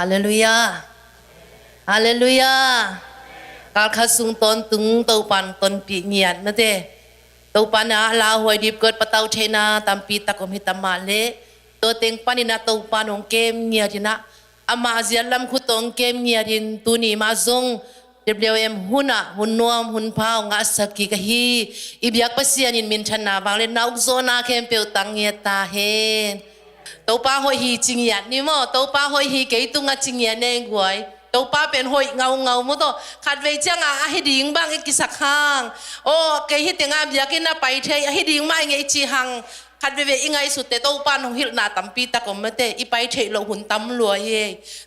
ฮาเลลูยาฮาเลลูยาการขัดสุงตนตุงเตาปันตนปีเงียนนะเต้เตาปันนะลาหวยดิบเกิดปะเตาเทนาตามปีตะกมหิตมาเลตัวเต็งปันินะเตาปันองเกมเงียดินะอามาเจียลำขุตองเกมเงียดินตุนีมาซงเดียวเอ็มหุนะหุนนวมหุนพาวงาสกิกะฮีอิบยักปัสยานินมินชนะบางเลนนาอุกโซนาเคมเปียวตังเงียตาเฮนเตาป้าหอยฮีจิงยันนี่มั้งเตาป้าหอยฮีเกยตุงจิงยันเองกวยเตาป้าเป็นหอยเงามั้งตัวขัดเวจังให้ดิ่งบ้างไอ้กิสักห้างโอ้เกยฮิตงามอยากกินน่ะไปเทยให้ดิ่งไม่ไงจีหังขัดเวอิงไงสุดแต่เตาป้าของฮิลนาตัมปีตะกมเตอีไปเทยเราหุ่นตั้มรวยเฮ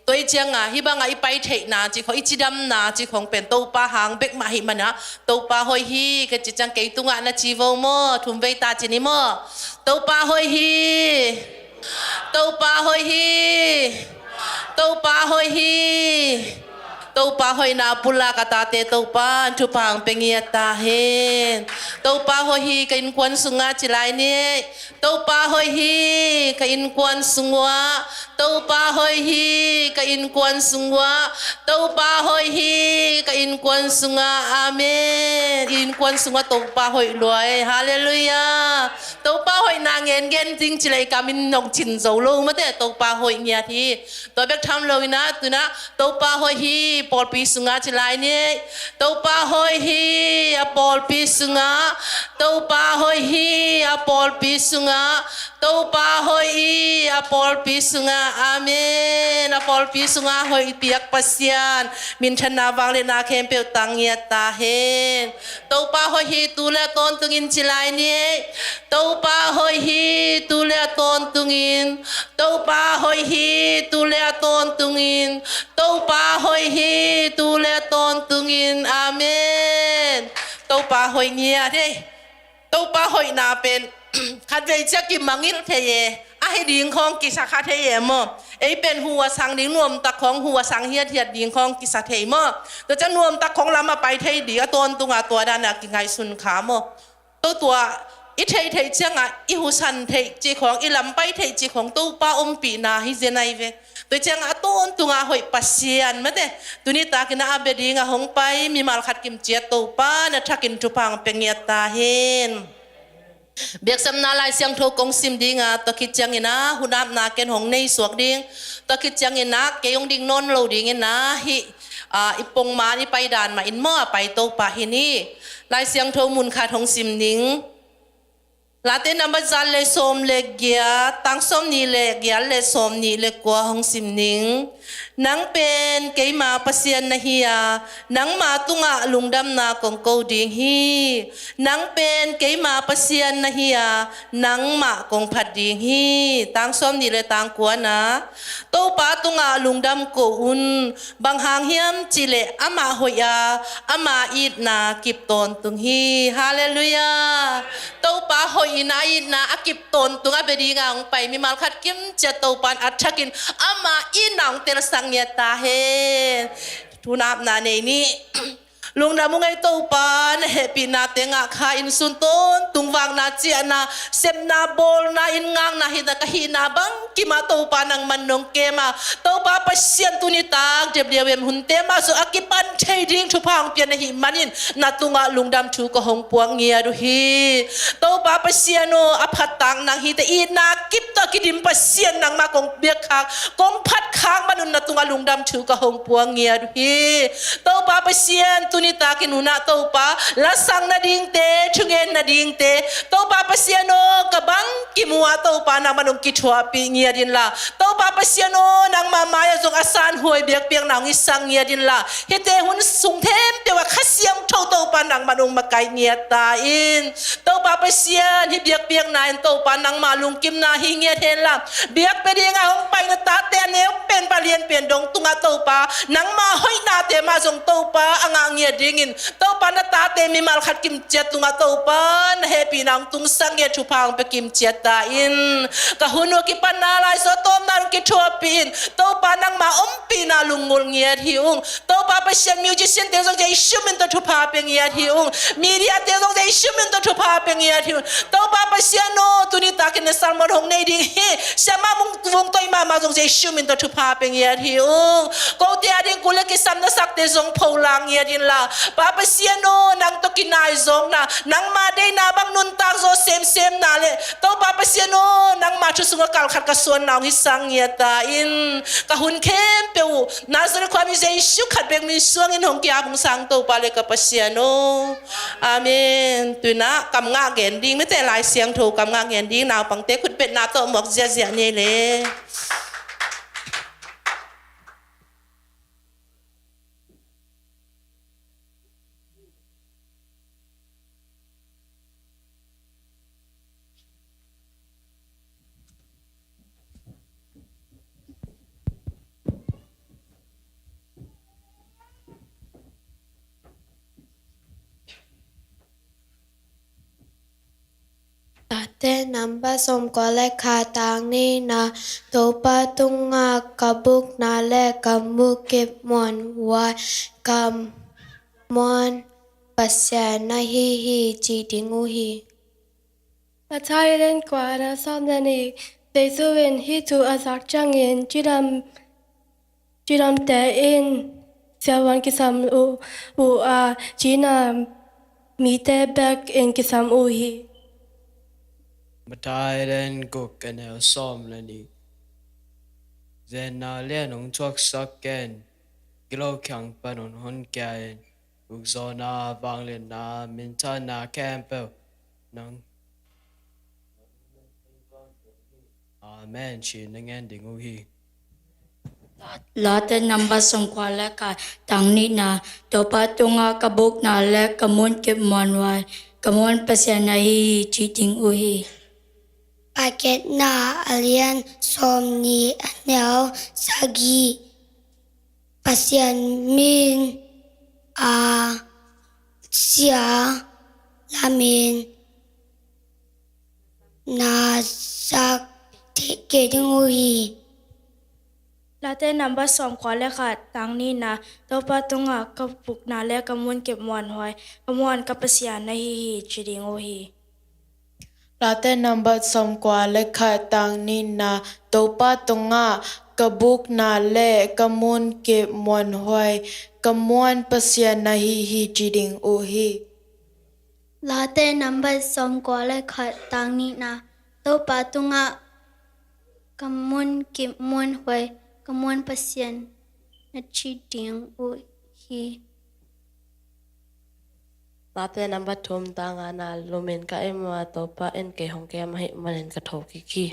ตัวไอ้จังฮิบังอีไปเทยนาจีของอีจีดำนาจีของเป็นเตาป้าหางเบกมาหิมันนะเตาป้าหอยฮีก็จีจังเกยตุงนะจีวมอทุ่มเวตาจีนี่มอเตาป้าหอยฮีเตาป้าหอยฮีเตาป้าหอยฮีเตาป้าหอยนาปุลากาตาเตเตาป้าทุพังเป็งเงียตาเฮนเตาป้าหอยฮีกินควันสุงาจิไลนี่เตาป้าหอยฮีกินควันสุงวะเตาป้าหอยฮีกินควันสุงวะเตาป้าหอยฮีกินควันสุงาอาเมนอินควันสุงวะเตาป้าหอยรวยฮาเลลูยาเตาป้าหอยนางเงินเงินจริงจิไลกามินนกจินโซโลมาเตเตาป้าหอยเงียทีตัวเบกทำเลยนะตัวนะเตาป้าหอยฮีปอลปีสุงาจิไลนี่เตาป้าหอยฮีอปอลปีสุงาเตาป้าหอยฮีอปอลปีสุงาเตาป้าหอยฮีอปอลปีสุงาอาเมนอปอลปีสุงาหอยเปียกปัสยานมินชนะวางเลนาเคมเปียวตังเงียตาเฮนเตาป้าหอยฮีตุเลตอนตุงินจิไลนี่เตาป้าหอยฮีตุเลตอนตุงินเตาป้าหอยฮีตุเลตอนตุงินเตาป้าหอยฮีตุเลตอนตุงินอาเมนเตาป้าหอยเงียเด้เตาป้าหอยนาเป็นขัดเวจะกิมังิลเทเยให้ดิ่งของกิสาคาเทเยมอไอเป็นหัวสังดิ่งนวมตะของหัวสังเฮียเทียดดิ่งของกิสาเทมอตัวจะนวมตะของลำมาไปเทดีก็ต้นตุงาตัวด้านกิไงสุนขามอตัวอีเทเทเจียงอีหูสันเทจีของอีลำไปเทจีของตู้ป้าอมปีนาฮิเจนายเวตัวเจียงต้นตุงาหอยปัสเซียนมาเดตัวนี้ตากินอาเบดีงาหงไปมีมาลขัดกิมเจียตู้ป้าเนทักกินจุพังเป็นเงียตาเฮนเบียกสำนาลายเสียงโทกงซิมดิงตะคิดจังเงินะหุนับนาเกนหงในสวกดิงตะคิดจังเงินะเกยงดิงนนโลดิงเงินะฮิอีปงมานี่ไปด่านมาอินหม้อไปโตปะฮินี่ลายเสียงโทมุนคาทงซิมดิงลาเตนับจันเลสมเลเกียตั้งสมนีเลเกียเลสมนีเลกัวหงซิมนิงนังเป็นเกยมาปัสยานนะฮียานังมาตุงะลุงดำนากงโกดิงฮีนังเป็นเกยมาปัสยานนะฮียานังมากงพัดดิงฮีตั้งสมนีเลตั้งกัวนะโตปาตุงะลุงดำโกอุนบางหางเฮียมจิเลอามาหอยาอามาอีดนากิบตนตุงฮีฮาเลลูยาโตปาหอยอินาอินาอากิบตนตุงอาเบดีงางไปมีมาลขัดกิมจะโตปันอัชกินอามาอินางเตลสังเยตาเฮทุนับนาเนนี่ลุงดามุงไอโตปานเฮปีนาเตงะคาอินสุนต้นตุงวางนาเจียนาเซมนาบอลนาอินงางนาฮิตะกะฮีนาบังกิมาโตปานังมันนงเกมาโตปาปัสเซียนตุนิตากเจ็บเดียวเวมหุนเตมาสุอากิปันเทดิ้งทุพังเปียนหิมันินนาตุงะลุงดำชูกะหงปวงเงียดูฮีโตปาปัสเซียโนอภัตตังนางฮิตะอีนากิปตะกิดิมปัสเซียนนางมากงเบียกคางกงพัดคางมนุนนาตุงะลุงดำชูกะหงปวงเงียดูฮีโตปาปัสเซียนตุนิตากินุนาโตปาละสังนาดิงเตชุเงินนาดิงเตโตปาปัสเซียโนกะบังกิมัวโตปานางมนุนกิชัวปีเงียดินละโตปาปัสเซียโนนางมามายจงอาสานหวยเบียกเปียงนางอิสังเงียดินละเฮเตหุนสุงเทมเตว่าขัดเสียงโตปานางมนุนมาไกเงียตาอินโตปาปัสเซียนฮิเบียกเปียงนายโตปานางมาลุงกิมนาฮิเงียเทนละเบียกไปดีงาหงไปนตาเตเนวเป็นปาเลียนเปลี่ยนดงตุงอาโตปานางมาห้อยนาเตมาจงโตปาอ่างเงียดิงินโตปานตาเตมีมาลขัดกิมเจตุงอาโตปานเฮปีนางตุงสังเงียชุพังไปกิมเจตาอินกะหุนวกิปันนาลายโซโตมนางกิชัวปีนโตปานางมาอมปี ที่นาลุงงุลเงียที่องโตปาปเชียนมิวจิเซียนเตจงใจชุมินตทุพาเป็นเงียที่องมีเดียเตจงใจชุมินตทุพาเป็นเงียที่องโตปาปเชียนโนตุนิตากินสารมรหงในดิเฮเสมามุงวงตัวมาจงใจชุมินตทุพาเป็นเงียที่องกูเตียดิกุเลกิสันนัสักเตจงพูลังเงียดินลาปาปเชียนโนนังตกินายจงนะนังมาได้นาบังนุนตากโซเซมนาเลโตปาปเชียนโนนังมาชุสุงกัลขัดกส่วนนาวฮิสังเงียตาอินกะหุนเข้มเปียวนาซาเรความมิเซชุขัดเบงมิสวงอินหงกียบุงสังโตปาเลกปะเซียโนอาเมนตุนะกำงาเกนดิ้งไม่แต่หลายเสียงถูกกำงาเกนดิ้งนาวปังเตคุณเป็ดนาโตหมวกเจียเจียนี่เลยแต่นำผสมก็และขาต่างนี้นะโตปะตุงงากะบุกนาและกำมุเก็บมวนไว้กำมวนปัสยานาฮิฮิจีดิงูฮี Matailen kwara samdani teisuwen hitu asak changin chiram te in siawan kisam u a china mite back in kisam u hi Matailen cook and el somlani Zena lenong chuak saken Gilo kyang panon hon kyaen Ugzona banglen na mintana campel Nang Amen chi nangen ding uhi Late namba songkwala ka tangni na topatunga kabuk na le kamun kip monwai kamun pasya na hi cheating uhi Paket na alien somni anel sagi pasyan min a sia lamin na sak tikedinguhi Late namba som kwala ka tangni na topatunga kabuk na le kamun kip monwai kamun kapasyan na hi chiding uhi Late number som kwa lekha tang ni na topa tonga kabuk na le kamun ke mon hoi kamuan pasya na hi jiding o hi Late number som kwale khat tang ni na to patunga kamun kim mon hoi kamun pasien na chi ding u hi Late namba tum tanga na lumen ka ema topa en ke hong ke mahi manen ka thoki ki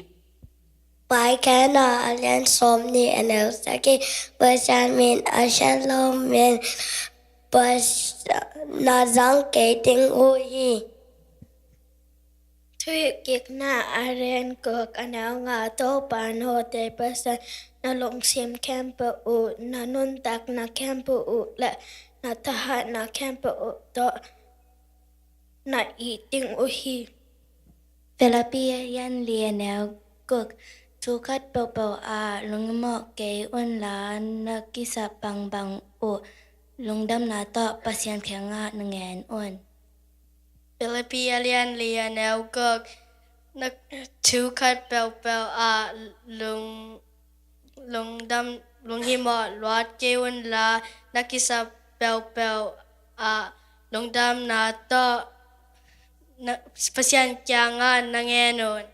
Pai kana alien somni anel sagi pasyan min ashalom min pas na zang kedinguhi Thuy kiek na aren kok anel nga to pan ho te pasan na long sim camper u na nun tak na camper u la na tahat na camper u to na eating u hi Philippi yan lianel cook tukat popo a lungmo ke un la na kisa bang bang u lungdam na to pasyan kanga nangen un Philippi alien lianel gok na two cut bell a lung dam lung himo lot keun la nakisa bell a lung dam na to na pasyan kyanga nangenon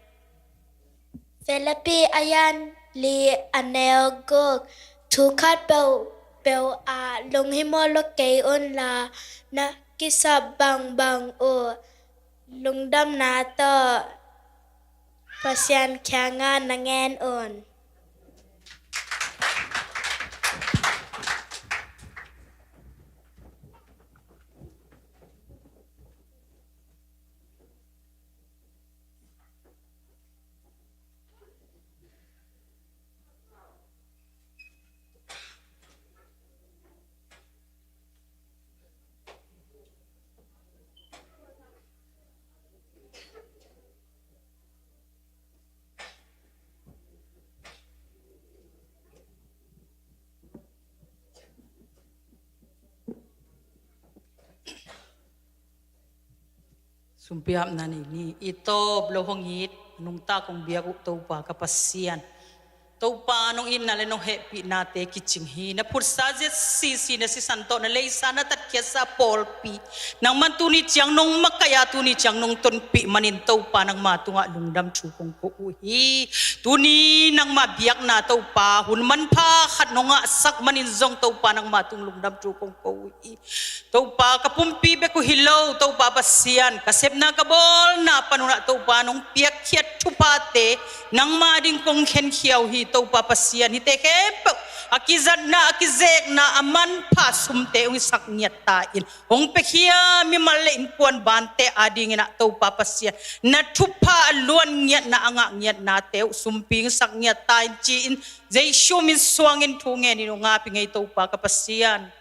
Philippi ayan li anel gok tukat bel a lung himolo kay un la na kisab bang bang o lung dam na to pasyan kya nga nangen on sumpiap na ni ito blohong hit nung ta kong biyak to pa kapasian to pa nung inale nung happy nate kichinghi na pursaje sisi na si santo na lay sana tat sa polpi nang mantuni tiyang nung makaya tuni tiyang nung tonpi manin to pa nang matunga lungdam chukong ko uhi tuni nang mabiyak na to pa hunman pa khat nung nga sak manin zong to pa nang matung lungdam chukong ko uhi to pa kapumpi be ko hilaw to pa pasian kasep na kabol na panuna to pa nung piyak kiat tupate nang mading kong ken hiyaw hi to papasian hitekep akizat na akizek na aman pa sumte ung saknyat tain ung pekhia mi malein puan bante ading na to papasian na tupa luan nyat na anga nyat na te sumping saknyat tain chin zai shumin suangin tungen ni nga pingay to pa kapasian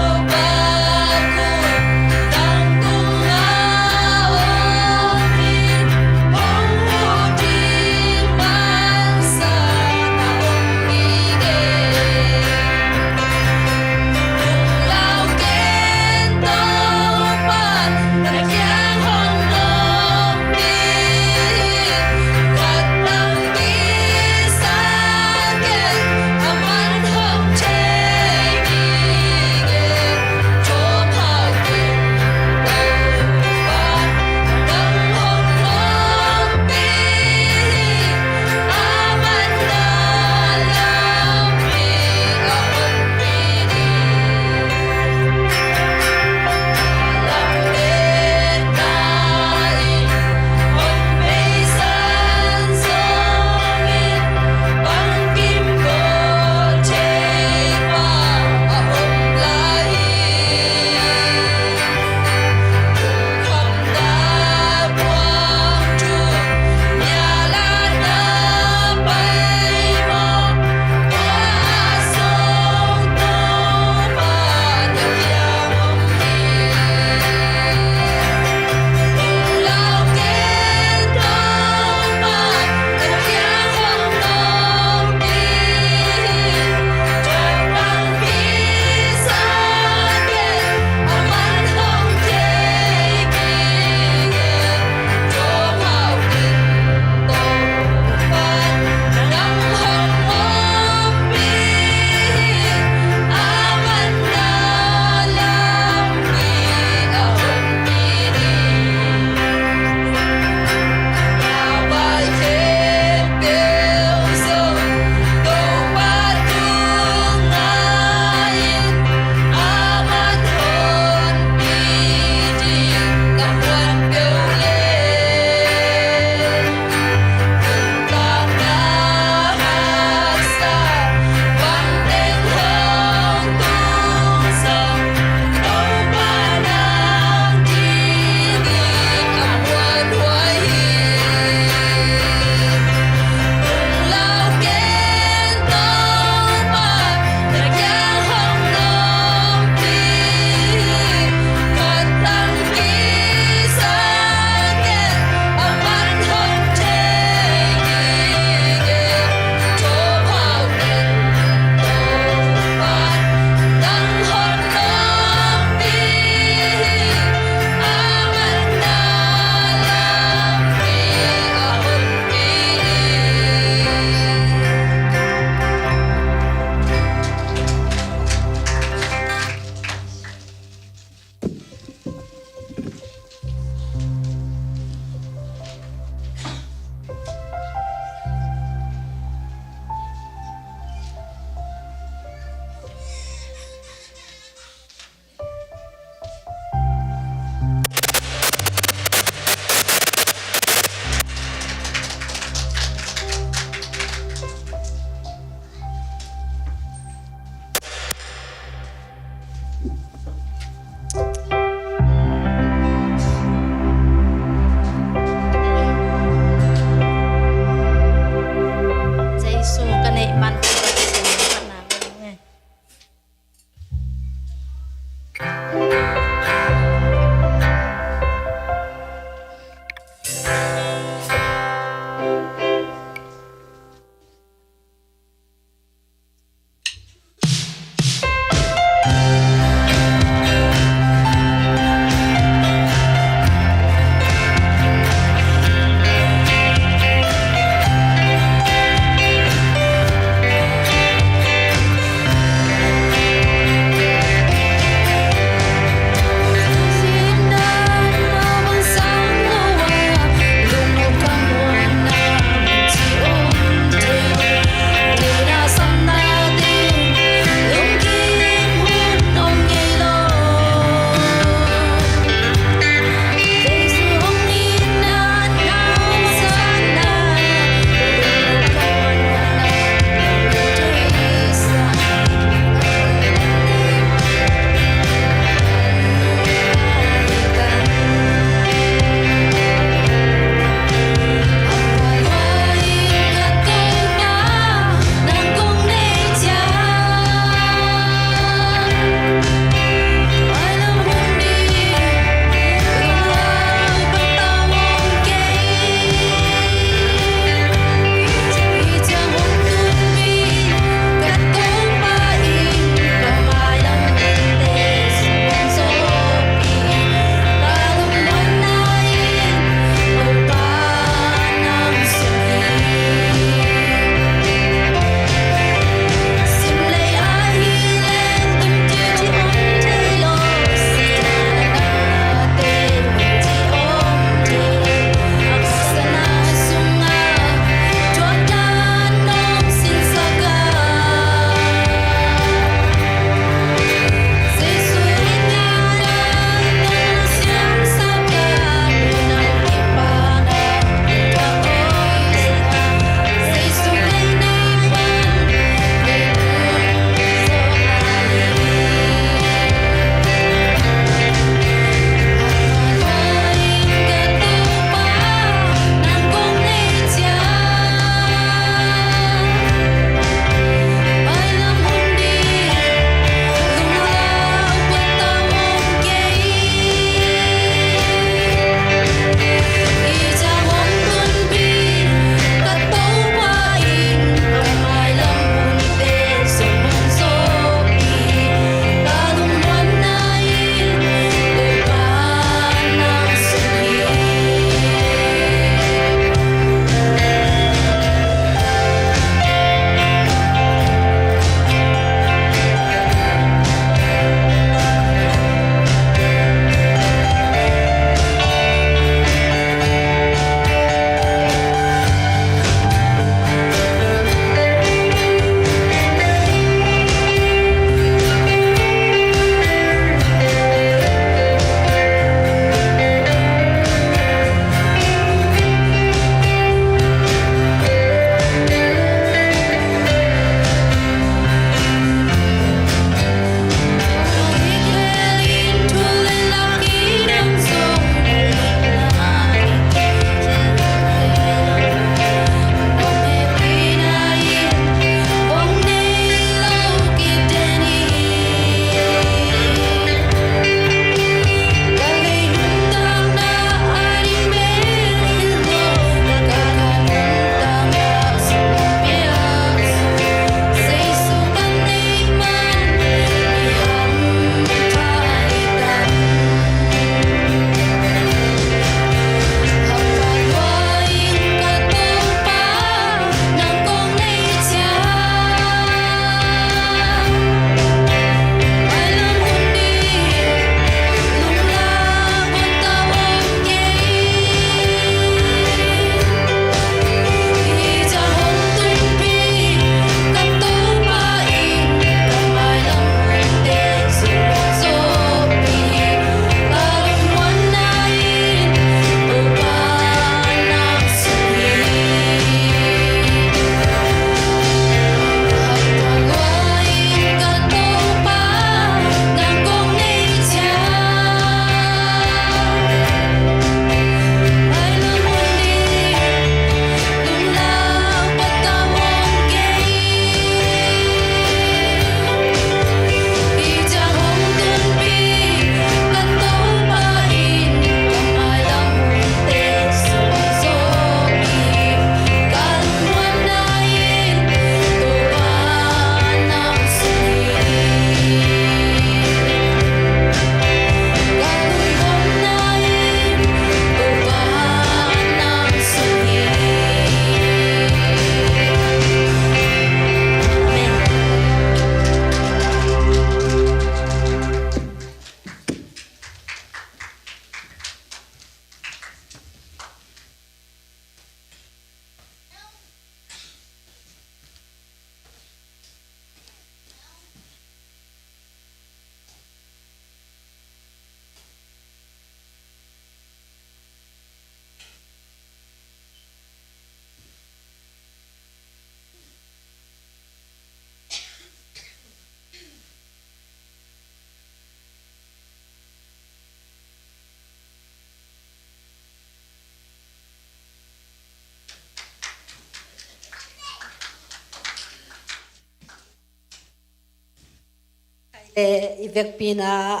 ivek pina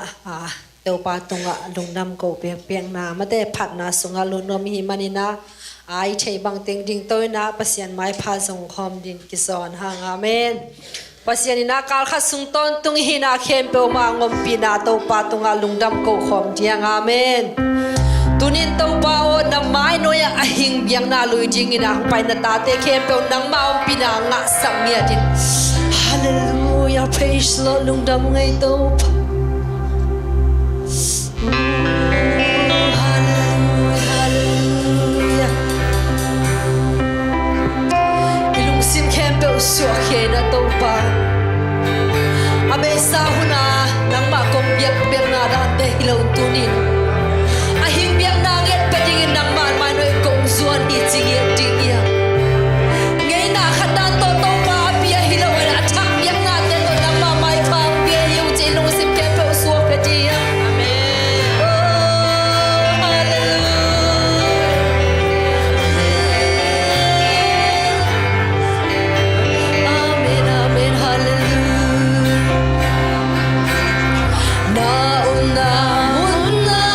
teu pa tunga lungnam ko pe peng na mate phat na sunga lunom hi manina ai thei bang teng ding toina pasian mai pha song khom din kison hang amen pasian ina kal kha sung ton tung hi na khem pe ma ngom pina to pa tunga lungdam ko khom diang amen tunin to pa o na mai noya ahing biang na lui jing ina pai na ta te khem pe nang ma om pina nga sang mia din hallelujah praise lord lungdam ngai to pa suwa khe na to pa abe sa huna nang ma kom biak biak na da te hilo tunin a him biak na nget peding nang ma ma noi kong zuan i ching ye ding ya ngai na khata to to pa pia hilo na thak biak na te to nang ma mai pa pia yu che long sim ke pe suwa pe ti ya amen oh hallelujah na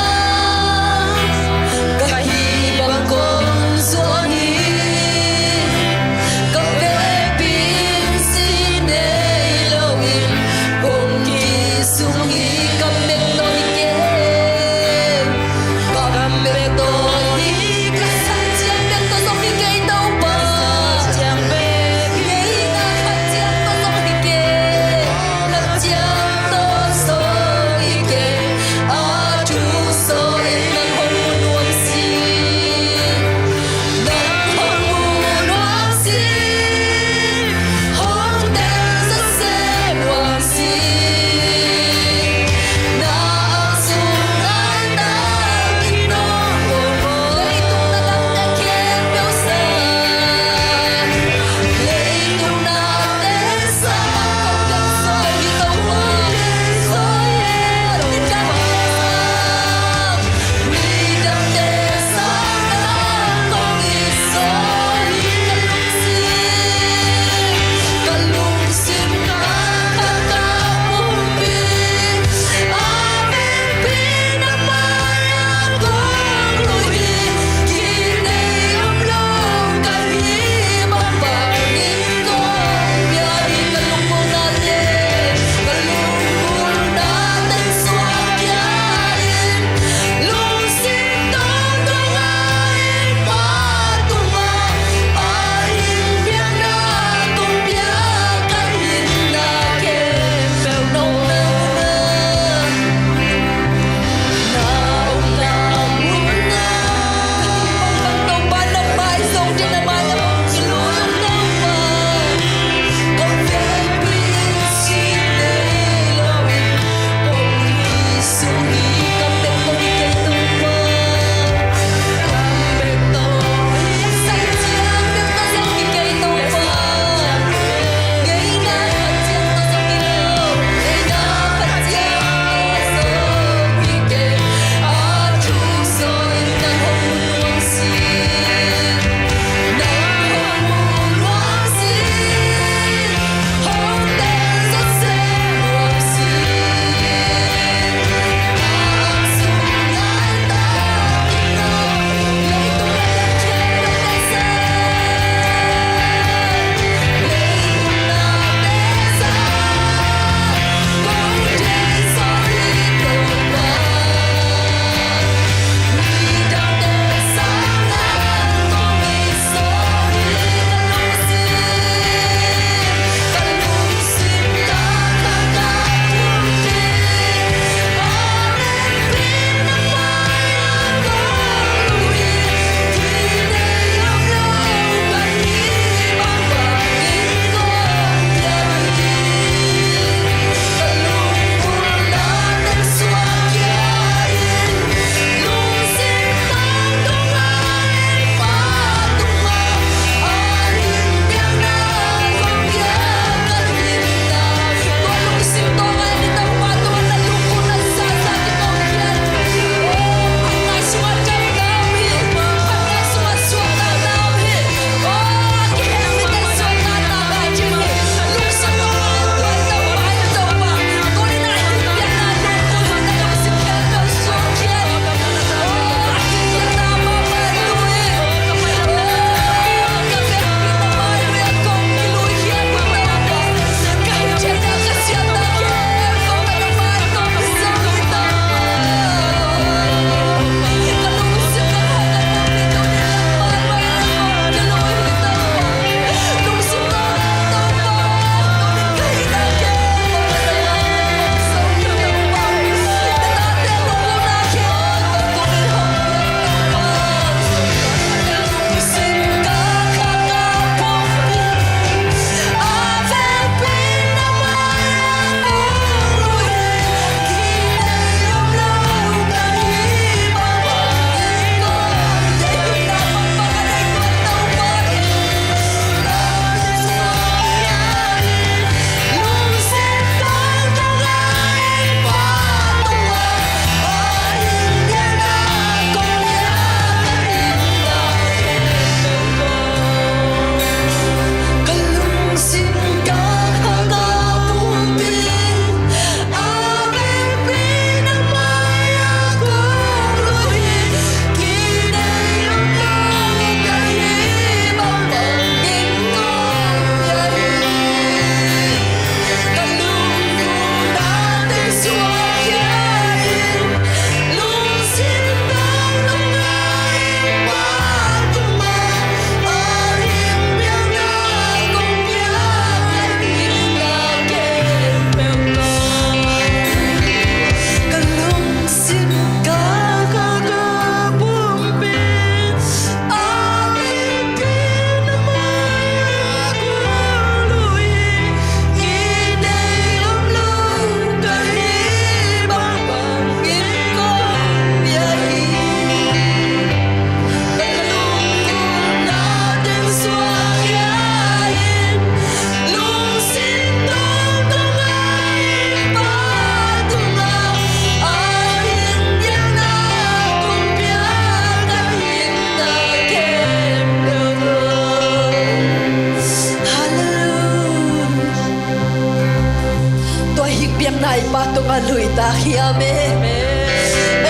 nga lui ta khia me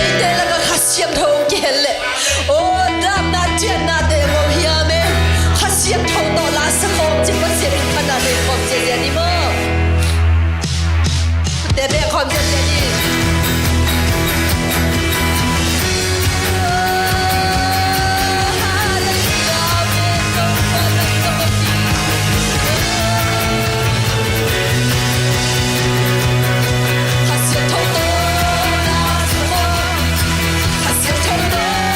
ei te la ka khasiam thong ki hele o dam na chen na te mo hia me khasiam thong to la sa khom chi pa se in khana le khom che je ni mo te be khom che je ni Hãy subscribe cho kênh Ghiền Mì Gõ để không bỏ lỡ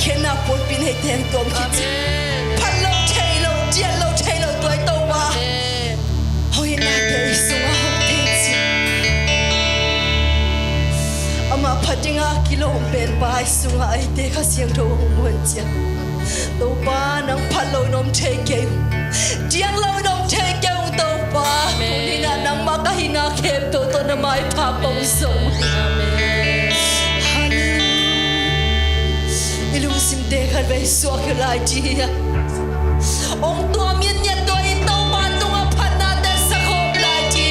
khiến nào bốn pin hay tiền tuồng khi chỉ phát lâu chạy lâu chia lâu chạy lâu tuổi tàu ba hồi nay để sung a hồng thiên chi ama phát đi ngã kilo bên bay sung a ai để khá xiang thâu hồng muôn chia tàu ba nang phát lâu nom chạy kêu chiang lâu nom chạy kêu tàu ba hồi nay nang mắc cái na kẹp tàu tàu na mai phá bông sông ilung sim de khat ve so ke lai chi ong tua miên nhật tôi tàu ba tung a phat na de sa khop lai chi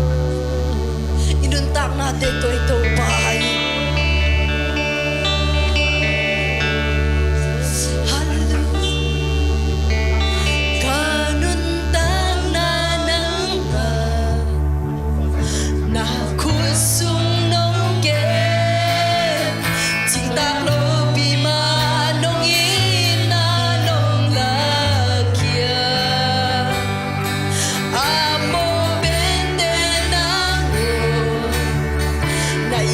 hallelujah inun tak na de tôi tàu ba Nai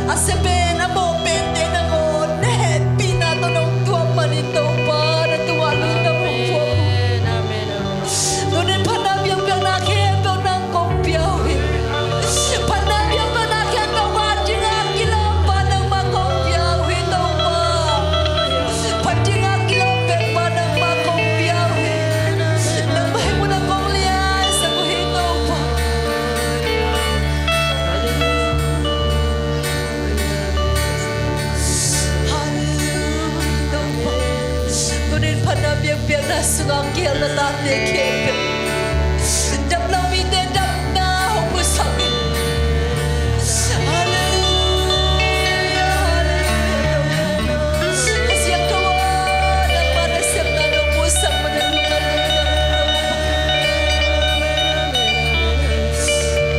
Asepen amo pente na ngon happy na to nong tua manito pa na tua lu na mo po. Nunin panam yang biang na khem biang nang kong piao hi. Panam yang biang na khem biang wa jinga kilo pa nang ma kong piao hi to pa. Panjinga kilo pe pa nang ma kong piao hi. Nang bahay mo nang kong lian sa ko hi to pa. Kunin panam yang biang na sungang kiel na tate kepe. Dap na mite dap na hong musangin. Hallelujah, hallelujah. Siap kawan ang manasang na nung musang manalungan.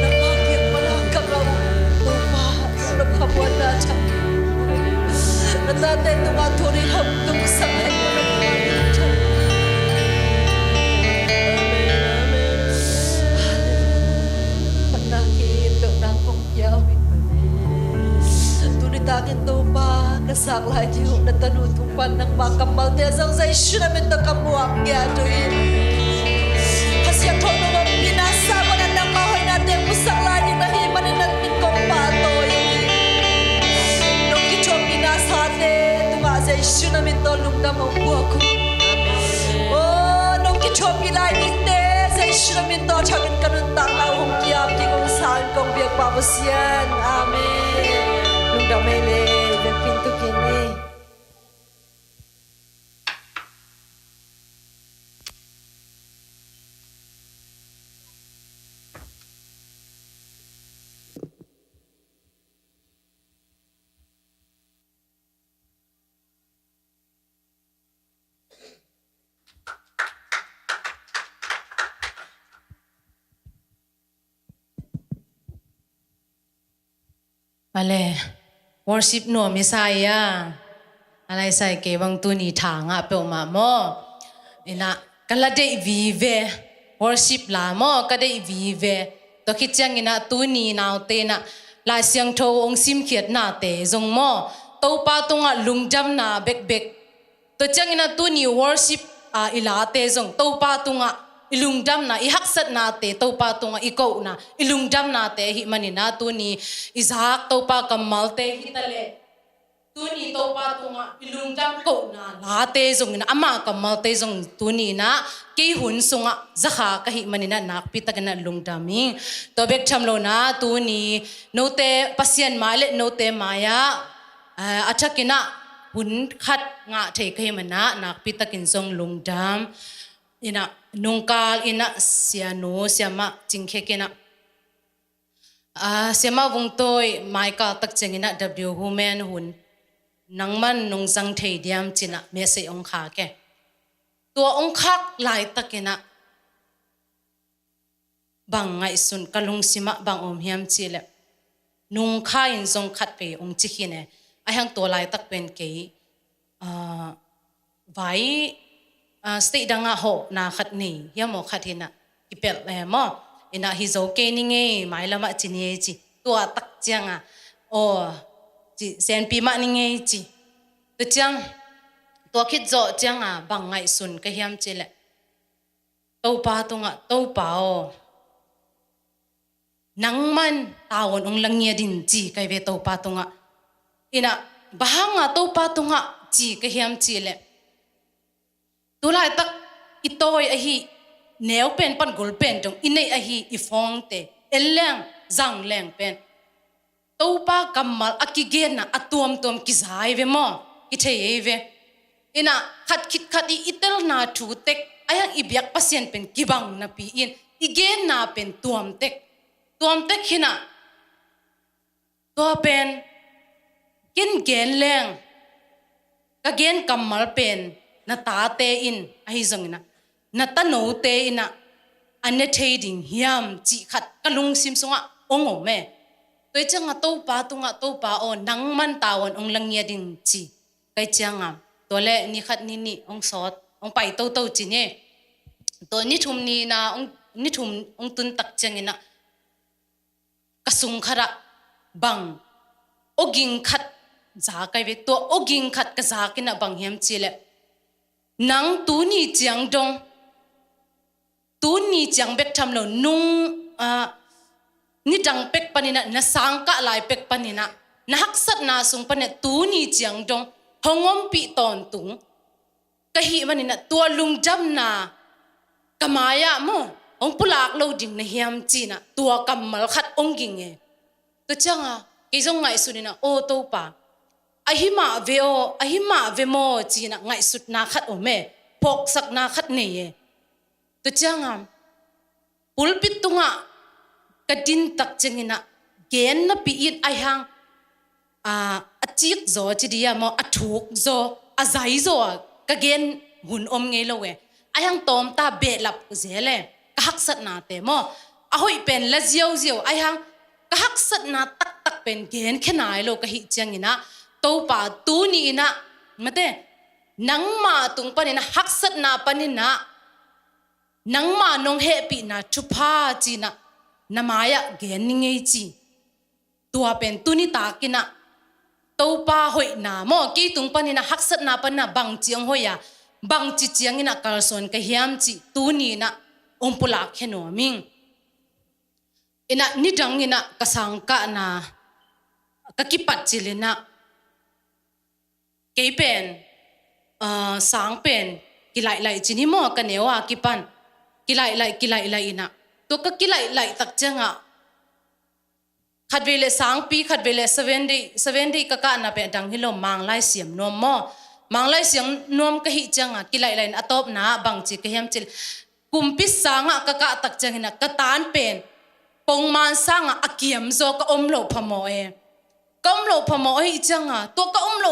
Napakit malakang ako. Tupa, sarap kabuan natin. Natatay nung aturin hamdong sa kanya. Panakit daw na akong yawin. Tunitakin daw pa kasakla niyo na tanutupan ng makamal desang sa isyo namin na kamuang yaduin. Kasi ako nung binasa mo na ng mahoy natin musakla niyo na himanin natin kong patoy. Nung kito binasa natin tunga sa isyo namin tolong na mabuha ko. Oh, nung kito bilayin natin sa isyo namin to chagin kanun tanglaw hong kiyam di kong saan kong biyak babasyan. Amen. Nung damele, dan pintu kini. Ale, worship no Messiah. Alay say ke bang tu ni thang a pe ma mo. Ina kalade vive worship la mo kade vive. To kichang ina tu ni naw te na la siang tho ong sim khiat na te zong mo. To pa tunga lungjam na bek bek. To chang ina tu ni worship a ila te zong to pa tunga ilungdam na ihaksat nate to pa tunga ikaw na ilungdam nate hi manina tu ni Isaac to pa kamal te hitale tu ni to pa tunga ilungdam ko na late zong na ama kamal te zong tu ni na ke hun sunga zakha ka hi manina nakpita kana lungdami to bek chamlo na tu ni note pasien male note maya achakina hun khat nga the kai mana nakpita kin zong lungdam ina nungkal ina siano siama jingkhe kena siama wungtoi maika tak chengina w human hun nangman nungzang thei diam china mese ong kha ke to ong khak lai takena bang ngai sun kalung sima bang om hiam chile nung kha in zong khat pe ong chikhine ahang to lai tak pen ke vai stay danga ho na khat ni yamo khathina ipel mo ina hizo ke ni nge mai lama chini chi to tak changa o chi sen pi ma ni nge chi to chang to khit zo changa bang ngai sun ka hiam chile to pa tunga to pa o nangman tawon ong langye din chi kai ve to pa tunga ina bahanga to pa tunga chi ka hiam chile tulai tak itoy ahi neo pen pan gol pen tong inei ahi ifong te eleng zang leng pen topa kamal akigena atuam tom kizai ve mo ithei ve ina khat khit khat I itel na thu tek ayang ibyak pasien pen kibang na pi in igen na pen tuam tek hina to pen kin gen leng ka gen kamal pen na tate in ahi zong na tano te ina ane trading hiam chi khat kalung sim songa ongo me toi changa to pa tunga to pa o nangman tawon ong langya ding chi kai changa tole ni khat ni ong sot ong pai to chi ne to ni thum ni na ni thum ong tun tak changina kasung khara bang กิงขัดจาไกเวตัวโอกิงขัดกะจากินะบังเฮียมจีเลนังตูนี่เจียงดงตูนี่เจียงเบ็ดทำโลนุงนี่จังเป็กปนินะนะสังกะลายเป็กปนินะนะฮักสัตนาสุงปนิตูนี่เจียงดงหงอมปีตอนตุงกะหิมันนี่นะตัวลุงจำนากะมายะโมองปุลากโลดิงนะเฮียมจีนะตัวกำมลขัดองกิงเงตัวจังอ่ะกิจงไงสุนินะโอโตปาอหิมาเวโออหิมาเวโมจีนะไงสุดนาขัดโอเมพกสักนาขัดเนยตัวจังอ่ะปุลปิตุงอ่ะกระดินตักจังนะเกณฑ์นับปีอินไอหังอจิกโซจีดีอะมออถูกโซอใจโซกะเกณฑ์หุ่นอมไงโลเวไอหังตอมตาเบลับเจเลกะฮักสัตนาเตมออะหอยเป็นละเจียวเจียวไอหังกะฮักสัตนาตักตักเป็นเกณฑ์แค่ไหนโลกะหิจังนะโตป่าตูนี่นะมาเตนังมาตุงปนินะฮักสัตนาปนินะนังมานงเฮปีนะชุพาจีนะนามายะเกณฑ์นิงไงจีตัวเป็นตุนิตากินะโตป่าหอยนะมอกีตุงปนินะฮักสัตนาปนะบังเจียงหอยะบังจีเจียงนะกาลสอนกะเฮียมจีตูนี่นะองปุลาเขโนมิงอินะนิดังอินะกะสังกะนะกะกิปัจจิเลนะเกยเป็นสังเป็นกิไลไลจีนี่มอกันเนวะกิปันกิไลไลอินะตัวก็กิไลตักจังอ่ะขัดเวลสังปีขัดเวล7 day กะกะนะเป็นดังฮิโลมังไลเสียมนวมมอมังไลเสียงนวมกะหิจังอ่ะกิไลนะตบนะบังจีกะเฮียมจิกุมปิสังอ่ะกะกะตักจังนะกะตานเป็นปงมันสังอ่ะอเกียมโซกะอมโลพะโมเอก็อมโลพะโมเอจังอ่ะตัวก็อมโล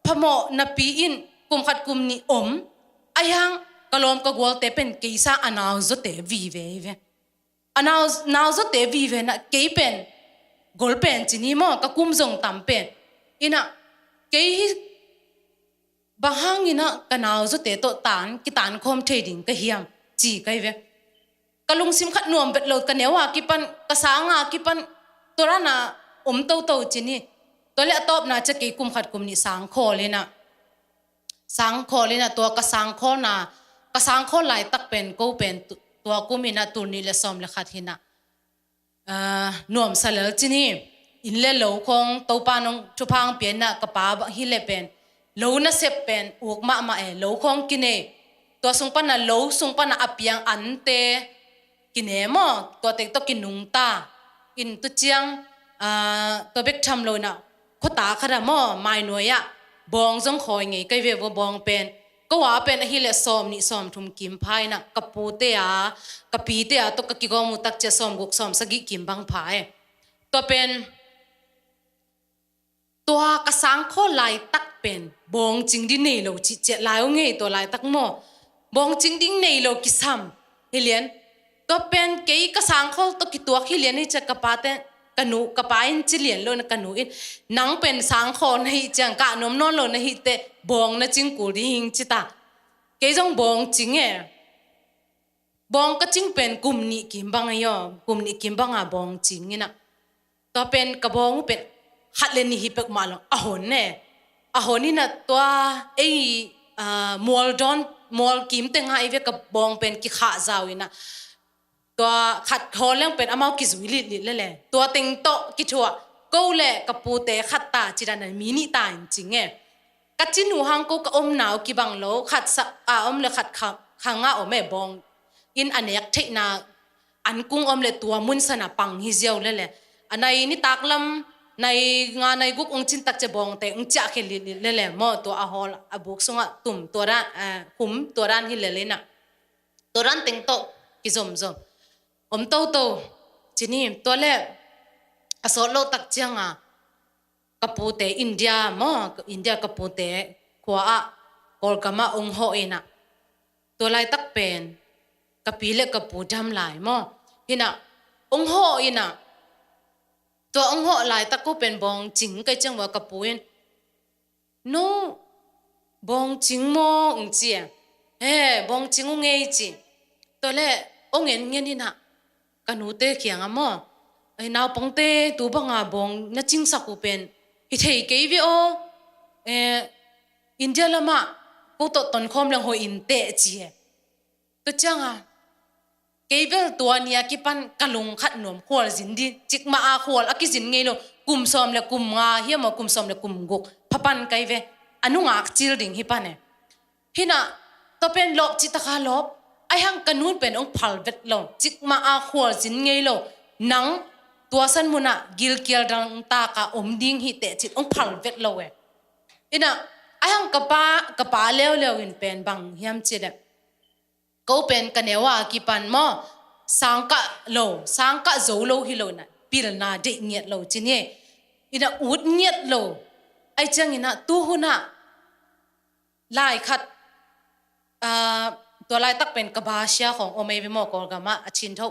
พะโมนะปีอินกุมขัดกุมนี่อมไอยังกะลอมกะกวลเตเป็นเกซ่าอนาวโซเตวีเวอนาวโซเตวีเวนะเกยเป็นกอลเป็นจินี่มอกะกุมซงตัมเป็นอินะเกยบางฮังอินะกะนาวโซเตโตตานกิตานคอมเทรดดิ้งกะเฮียมจีกะเวกะลุงซิมขัดนวมเบ็ดโลกะเนวะกิปันกะสางะกิปันตัวรานะอมโตจินี่ตัวเลตอบนะจะเกยกุมขัดกุมนี่สังโคเลยนะสังโคเลยนะตัวกะสังโคนะกะสังโคไหลตักเป็นกูเป็นตัวกูมีนะตุนี่เลซอมเลขัดหินะนวมสลจินี่อินเลโลคงโตปานงชุพังเปลี่ยนนะกะปาบฮิเลเป็นโลนะเซเป็นอุกมาเอโลคงกินเนตัวสุงปะนะโลสุงปะนะอเปียงอันเตกินเนมอตัวเต็กตัวกินนุงตากินตุเจียงตัวเบ็กทำโลนะขตาขดามอไม่หน่วยอะบองจงคอยไงก็เววบองเป็นก็ว่าเป็นฮิเลซอมนี่ซอมทุมกิมพายนะกะปูเตียกะปีเตียตัวกะกิกอมุตักเจซอมกุกซอมสกิกิมบังพายตัวเป็นตัวกะสังโคไลตักเป็นบองจริงดิเนโลจิเจลายไงตัวไลตักโมบองจริงดิเนโลกิซัมเฮเลียนตัวเป็นเกยกะสังโคตัวกิตัวเฮเลียนนี่จะกะปาเตกนูกะปาอินจิเลียนโลนะกนูอินนังเป็นสังโคในจังกะนมนอนโลนะฮิเตบองนะจิงกูดิหิงจิตาเกยจงบองจริงบองก็จริงเป็นกลุ่มนี้กิมบังยอกลุ่มนี้กิมบังบองจริงนี่นะตัวเป็นกะบองเป็นฮัดเลนี่ฮิเปกมาลงอะหนเน่อะหนนี่นะตัวไอมอลดอนมอลกิมเต็งไอเวกับบองเป็นกิขาจาวินะตัวขัดคอเรื่องเป็นอมากิจวิลิลิเลยแหละตัวเต็งโตกิชัวกูเล่กับปูเตขัดตาจิรันมินิตาจริงกัจจินูฮังกูกอมหนาวกิบังโลขัดสะอมเลยขัดขังอมแม่บองอินอันเนี้ยเทนาอันกุ้งอมเลยตัวมุนสนาปังฮิเจียวเลยแหละอันในนี่ตักลำในงานในกุกองจินตักจะบองแต่องจะเขลิเลยแหละมอตัวอาฮอลอบุกสงะตุ่มตัวร้านขุมตัวร้านฮิเลนะตัวร้านเต็งโตกิจมอมโตจีนี่ตัวเล่อสโลตักจังอ่ะกะปูเตอินเดียมออินเดียกะปูเตขวากอลกามาองโฮเอนะตัวไลตักเป็นกะปีเล็กกะปูดำหลายมอเห็นะองโฮเอนะตัวองโฮหลายตักก็เป็นบองจริงก็จังว่ากะปูเอ็นโนบองจริงมอองเจียบองจริงองเงจีตัวเล่องเงินนี่นะกันหนูเตะเขียงอ่ะมอ ai naw pangte tu banga bong na ching saku pen hi thei ke vi o India lama ko to ton khom lang ho in te chi to changa keibel tuania ki pan kalung khat nom khol zin di chikma a khol akizin ngei lo kum som le kum nga hiamo kum som le kum guk phapan kai ve anunga chil ding hi pane hina to pen lop chi ta kha lop ai hang kanun pen ong phal vet lo chikma a khol zin ngei lo nang tua san muna gil kial dang ta ka om ding hi te chit ong phal vet lo we ina ai hang kapa leo in pen bang hiam chi le ko pen kanewa ki pan mo sangka zo lo hi lo na pil na de nget lo chine ina ut nget lo ai chang ina tu huna lai khat to lai tak pen kabasya khong ome ve mo ko ga ma achin tho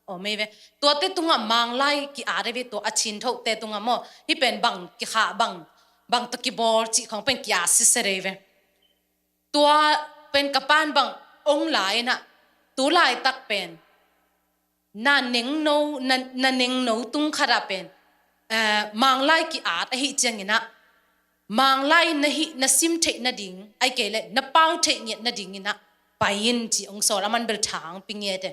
ome ve to te tunga mang lai ki are ve to achin tho te tunga mo hi pen bang ki kha bang to ki bor chi khong pen kya si sere ve to pen kapan bang ông lại na tu lại tắc pen na neng no tung khara pen mang lai ki at a hi chang ina mang lai na sim the na ding ai ke le na pau the nyet na ding ina pain chi ong so raman bel thang pinge te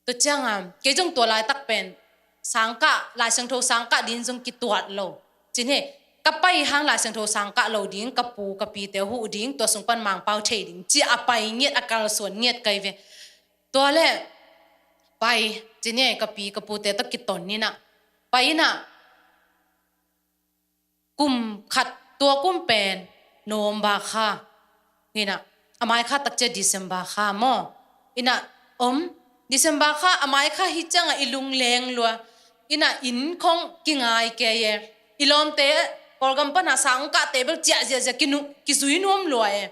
to changa ke jong to lai tak pen sangka lai sang tho sangka din jong ki tuat lo chin he kapai hang la sang tho sangka lo ding kapu kapi te hu ding to sung pan mang pau the ding chi apai nyet akal son nyet kai ve to le pai chine kapi kapu te ta ki ton ni na pai na kum khat to kum pen nom ba kha ni na amai kha tak che December kha mo ina December kha amai kha hi changa ilung leng lua ina in khong kingai ke ye ilom te Polgam pa na sangka table chia kinu kizui nuam loe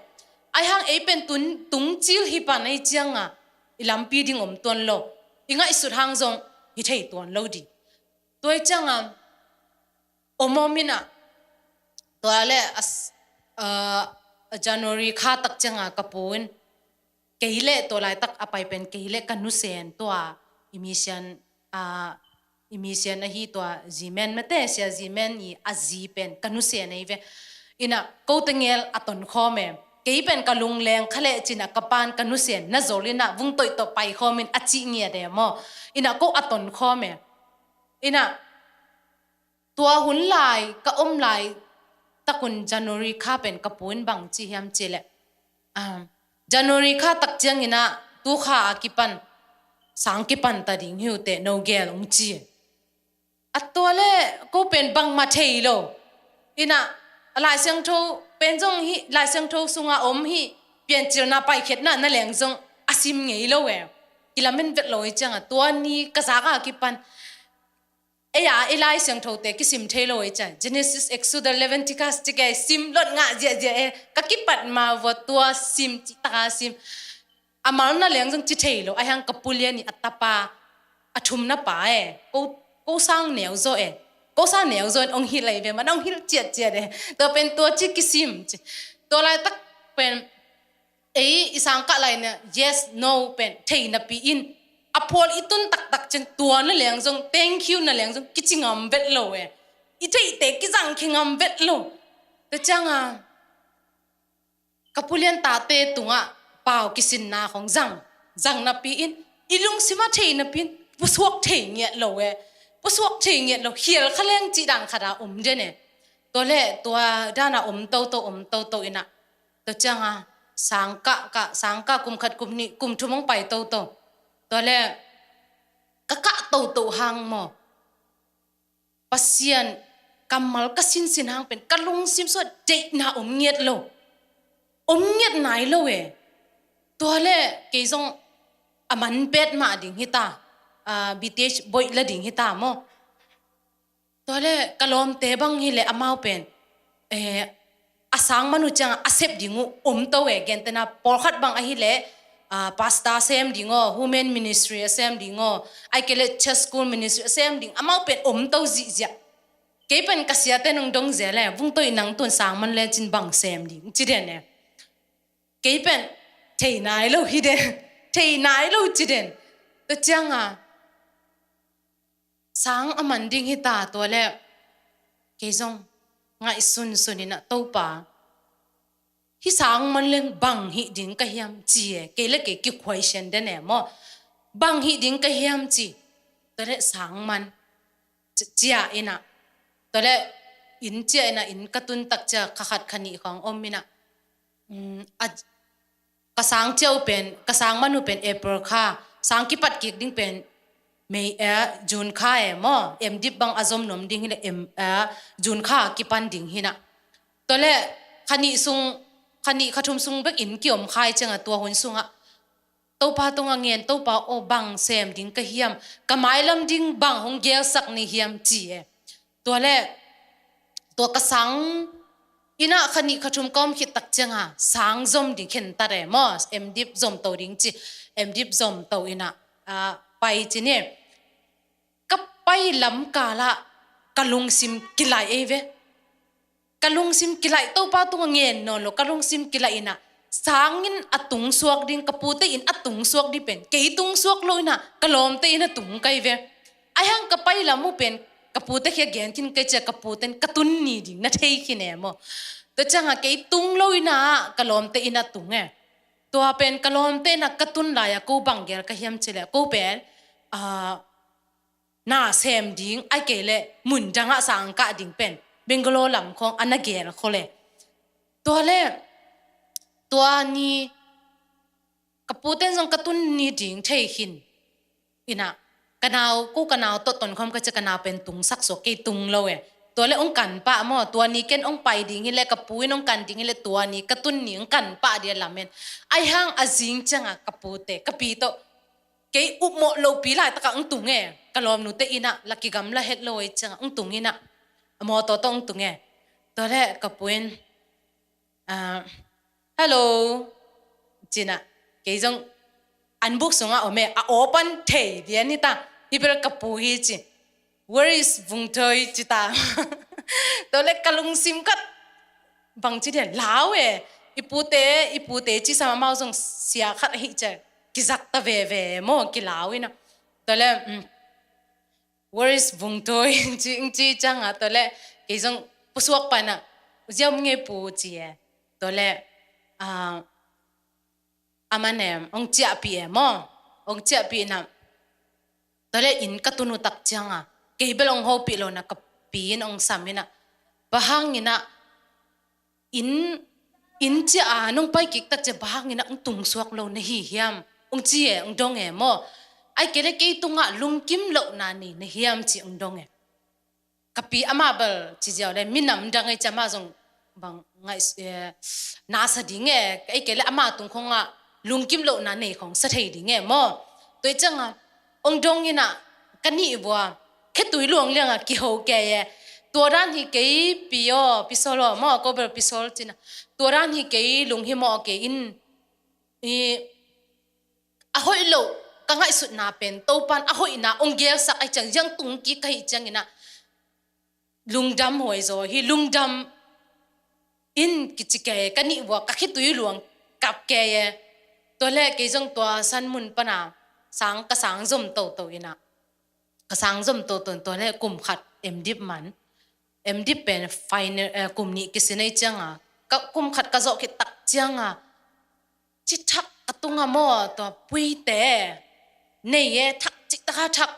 ai hang e pen tung chil hi pa nei chianga ilampi ding om ton lo inga isut hang zong hi thei ton lo di toi changa omomina to ale as January kha tak changa kapun keile to lai tak apai pen keile kanu sen to emission na hi to zimen mate sia zimen I azi pen kanu se nei ve ina ko tengel aton khome kei pen kalung leng khale china kapan kanu sen na zolina vung toi to pai khomin achi nge de mo ina ko aton khome ina tua hun lai ka lai takun January kha pen kapun bang chi hiam chile January kha tak chiang ina tu kha akipan sangkipan ta ding hiu te no gel ong chi atole ko pen bang ma thei lo ina lai sang tho pen jong hi lai sang tho sunga om hi pian chil na pai khet na leng jong asim ngei lo we kilamen vet lo chang a to ni ka za ka ki pan eya elai sang tho te ki sim thei lo cha Genesis Exodus Leviticus ti ke sim lot nga je ka ki pat ma vo to sim ti ta sim amal na leng jong chi thei lo ai hang kapulia ni atapa athum na pa ko sang neo zo ko sang neo zo ong hi lai ve man ong hi chiat to pen to chi kisim to lai tak pen isang ka lai na yes no pen thei na pi in apol itun tak chen to na leng jong thank you na leng jong kichingam vet lo I thei te ki jang khingam vet lo to changa kapulian ta te tunga pau kisin na khong jang na pi in ilung sima thei na pin pusuak thei nge lo pusuak thei nge lo hiel khaleng chi dang khara de ne to le to dana to ina to changa sangka kum khat kum ni kum thumong pai to le ka to hang mo pasian kamal kasin hang pen kalung sim so de na nget lo nget nai lo to le ke jong aman pet ma ding hita BTH boy la ding hita mo to le kalom te bang hi le amau pen asang manu chang asep dingu to gen tena por khat bang a hi le pasta sem dingo women ministry sem dingo ai kele church school ministry sem ding amau pen to zia ke pen kasia te nong dong zele vung toi nang ton sang man le chin bang sem ding chi den ne ke pen thei nai lo hi de thei nai lo chi den to chang sang aman ding hita to le ke zong ngai sunina to pa hi sang man leng bang hi ding ka hiam chi ke le ke ki question de ne mo bang hi ding ka hiam chi to le sang man chia ina to le in chia ina in katun tak cha khat khani khong omina ka sang cheu pen ka sang manu pen april kha sang ki pat ki ding pen May June kha mo em dip bang azom nom ding hina June kha ki pan ding hina tole khani khathum sung bek in kiom khai changa to hun sunga to pa tonga ngen to pa o bang sem ding ka hiam kamai lam ding bang hong gel sak ni hiam chi tole to ka sang ina khani khathum kom khit tak changa sang zom ding khen ta re mo em dip zom to ding chi em dip zom to ina pai chi ne ka pai lam kala kalung sim kilai eve kalung sim kilai to pa tu ngen no lo kalung sim kilai ina sangin atung suak ding kapute in atung suak di pen ke tung suak lo ina kalom te ina tung kai ve ayang ka pai lamu pen kapute khia gen kin ke cha kaputen katun ni ding na thei khine mo to changa ke tung lo ina kalom te ina tung to pen kalom te na katun la ya ko bangger ka hiam chile ko pen na sem ding ai ke le mun janga sang ka ding pen bengalo lam khong anagel khole to le to ni kaputen jong katun ni ding thei hin ina kanao ko kanao to ton khom ka cha kanao pen tung sak so ke tung loตัวเล่องกันปะมอตัวนี้เก้นองไปดิ่งนี่แหละกับปุ้ยน้องกันดิ่งนี่แหละตัวนี้กระตุ้นหนิงกันปะเดียละเมนไอห้างอาจิงจังอะกับปูเตกับปีโตเกยอุโมโลปีหลายตะกะองตุงกะลอมนูเตอินะลักกิกัมละเฮ็ดโลยจังองตุงอินะมอโตตองตุงตัวเล่กับปุ้ยฮัลโหลจีน่ะเกยจงอันบุกสงะโอเมอะโอปันเทเดียนี่ตาฮิเปรกับปุ้ยจีWhere is Vung Thoi Chita? Tole kalung sim kat bang chi de lao ipute chi sama mau song sia khat hi cha kizak ta ve mo ki lao ina tole Where is Vung Thoi chi chang a tole ke song pusuak pa na ujiam nge pu chi tole amanem ong chia pi mo ong chia pi na tole in katunu tak chang a ke belong ho pi lo na kapin ong samina bahangina in chi anong pai kik tak che bahangina ong tung suak lo na hi hiam ong chi ong dong mo ai kele ke tunga lungkim lo na ni na hiam chi ong dong kapi amabel chi jaw le minam dang ai chama jong bang ngai na sa ding ai kele ama tung khonga lungkim lo na nei khong sa thei ding mo toi changa ong dong ina kani bwa ke tui luang liang a ki ho keตัวร้านที่เกยปิโอปิโซโลมอก็เบอร์ปิโซลจินะตัวร้านที่เกยลุงฮิมอเกอินอะหอยโลกังไงสุดนาเป็นโตปันอะหอยนาองเกียสักไอจังยังตุงกีไกจังอินะลุงดำหอยโซฮีลุงดำอินกิจเกยกันนี่ว่ากักขี้ตุยหลวงกับเกยตัวแรกเกยจงตัวสันมุนปนาสังกระสังจมโตอินะกระสังจมโตตัวแรกกลุ่มขัดเอ็มดิบมันMD pen final กลุ่มนี้กิสินัยจังก็กลุ่มขัดกระจกกิตักจังจิตทักกตุงมอตัวปุยเตเนี่ยทักจิตทักทัก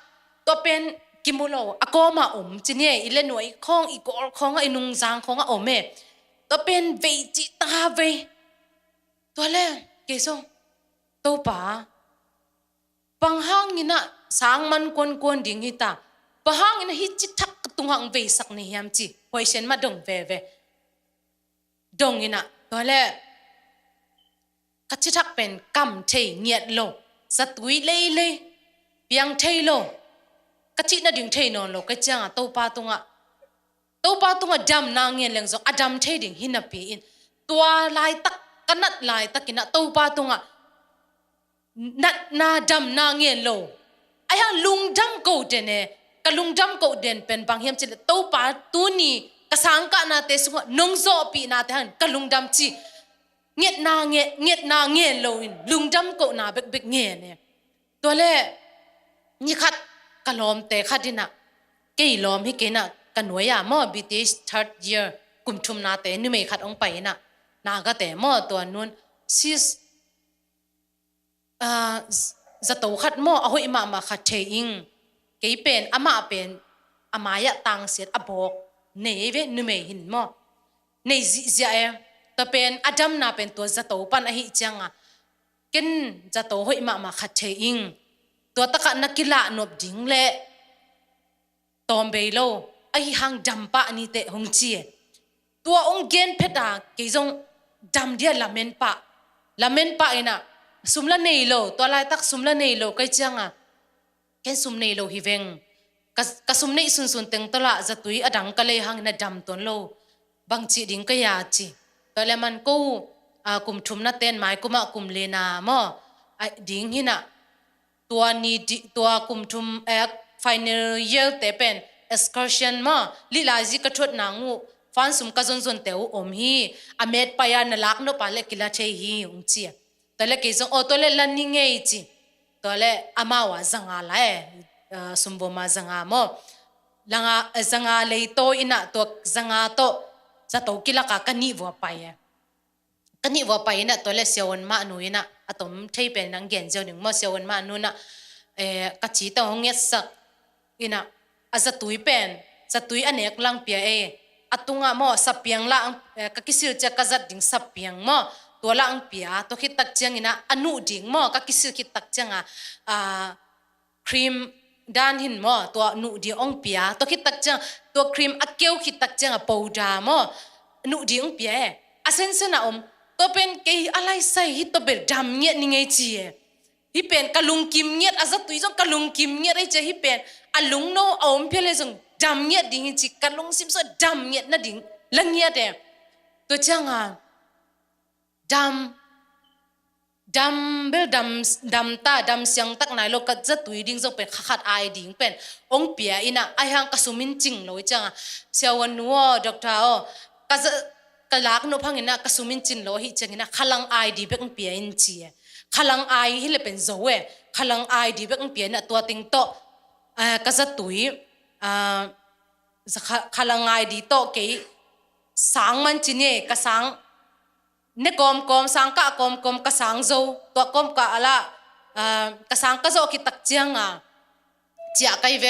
ตัวเป็นกิมุโลอากมาจิเนี่ยอิเลนวยข้องอีกอลข้องไอนุงจางข้องเมตัวเป็นเวจิตาเวตัวเล่เกส่งตัวป่าปังห้างนี่นะสางมันกวนดิ่งหิตาปังห้างนี่นะฮิจิตทักตุงหังเวสักนี่ยามจีหอยเชนมาดงเวดงอินะตัวเล่กัจจิทักเป็นกำเทเงียดโลสัตวิเล่เปียงเทโลกัจจิน่ะดึงเทนอนโลกัจจังตัวปาตุงดำนางเงียนเลี้ยงซอกอดำเทดิ่งหินาปีอินตัวลายตักกันนัดลายตักกินะตัวปาตุงนัดนาดำนางเงียนโลไอ้ห่างลุงดำกูเดนกะลุงดำกูเด่นเป็นบางเฮียมจิเลตัวป่าตัวนี้กระสังกะนาเตสุงนงโซปีนาเตหันกะลุงดำจีเงียดนาเงียโลอินลุงดำกูนาเบกเงียเนี่ยตัวเล่นี่ขัดกะลอมเตขัดดินะ เกยล้อมให้เกน่ะกันหน่วยอ่ะมอ British third year กุมชุมนาเตนี่ไม่ขัดองไปน่ะนาก็แต่มอตัวนู้นซิสจะโตขัดมอเอาให้มาขัดเทอิงเกยเป็นอามาเป็นอามายะตังเสียอบอกเนเวนี่ไม่หินมอในจิเอตัวเป็นอดัมนาเป็นตัวจะโตปันอหิจังอ่ะกินจะโตให้มาขัดเทอิงตัวตะกันนักกีฬานบดิงเละตอมเบโลไอหังดัมปะนี่เตะหงเจียตัวองเกนเพดาเกยงดัมเดียลาเมนปะอินะสุมละเนโลตัวลายตักสุมละเนโลก็จังอ่ะเกนสุมเนโลฮิเวงกะสุมเนสุนเต็งตละจะตุยอดังกะเลยหังนะดัมตนโลบางจีดิงก็ยาจีตัวเลมันกูกุมทุมนะเต้นไม้กุมะกุมเลนามอไอดิงหินะตัวนี้ตัวกุมทุมfinal year เตเป็น excursion มาลีลาจิกระทดนางงูฟันสุมกะจนเตวอมฮีอเมดปายานลักโนปาเลกิลาเทฮีอุงเจียตัวเลกิจงโอตัวเลลันนิงเอจีตัวเลอามาวาจังอาไลสุมบมาจังอาโมลังอาจังอาเลยโตอินะตัวจังอาโตจะโตกิลากะกันนี่วัวไปกันนี่วัวไปนะตัวเลเสียวันมาหนูนะอะตอมเทเป็นนังเกนเจ้าหนึ่งมาเสียวันมาหนูนะกะจีตองเงสักอินะอาจะตุยเป็นจะตุยอันเอกลังเปียอตุงะมอสับเปียงละกะกิสิลจะกะจัดดิ่งสับเปียงมอตัวละอังเปียตัวคิดตักจังอินะอนุดิ่งมอกะกิสิลคิดตักจังครีมด้านหินมอตัวนุดิ่งองเปียตัวคิดตักจังตัวครีมอะเกียวคิดตักจังปูดามอนุดิ่งองเปียอาเซนเซนะตัวเป็นเกยอะไรใส่ฮิตตัวเบลดำเงี้ยนี่ไงจีฮิเป็นกะลุงกิมเงียดอาซะตุยจงกะลุงกิมเงียดไอ้เจฮิเป็นอะลุงโนเอาเพลจงดำเงียดดิ่งจิกะลุงซิมซอดำเงียดนะดิ่งละเงียดตัวจังดำเบลดำตาดำเสียงตักไหนโลกะจะตุยดิ่งจงเป็นขัดไอดิ่งเป็นองเปียอินะไอหังกะสุมินจิงโลจังเสียวันนัวด็อกเตอร์กะจะกะลักโนพังอินะกะสุมินจินโลฮิจังอินะขลังไอดีเบงเปียอินจีขลังไอฮิเลเป็นโซเวขลังไอดีเบงเปียนะตัวติงโตกะจะตุยขลังไอดีโตเกยสังมันจิเนกะสังเนกอมสังกะกอมกะสังโซตัวกอมกะอะละกะสังกะโซคิตักเจียงเจียไกเว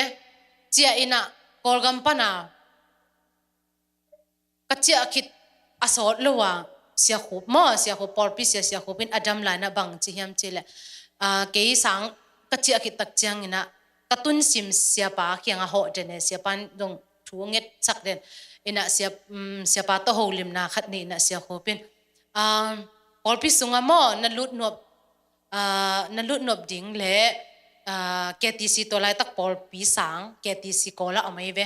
เจียอินะกอลกัมปนากะเจียคิดอสอดลัวเสียขุบมอเสียขุบปอลปิเสียขุบเป็นอดัมลายนะบังจิเฮียมเจเลเกยสังกะเจียคิดตักเจียงอินะกะตุนซิมเสียปาเคียงอะโหเดเนเสียปันดงทูเง็ดสักเดนอินะเสียปาโตโหลิมนาขัดนี่นะเสียขุบเป็นปอลปิสุงอะมอนัลุดนบดิ่งเลเกติซีตัวลายตักปอลปีสังเกติซีโกละเอาไม่เว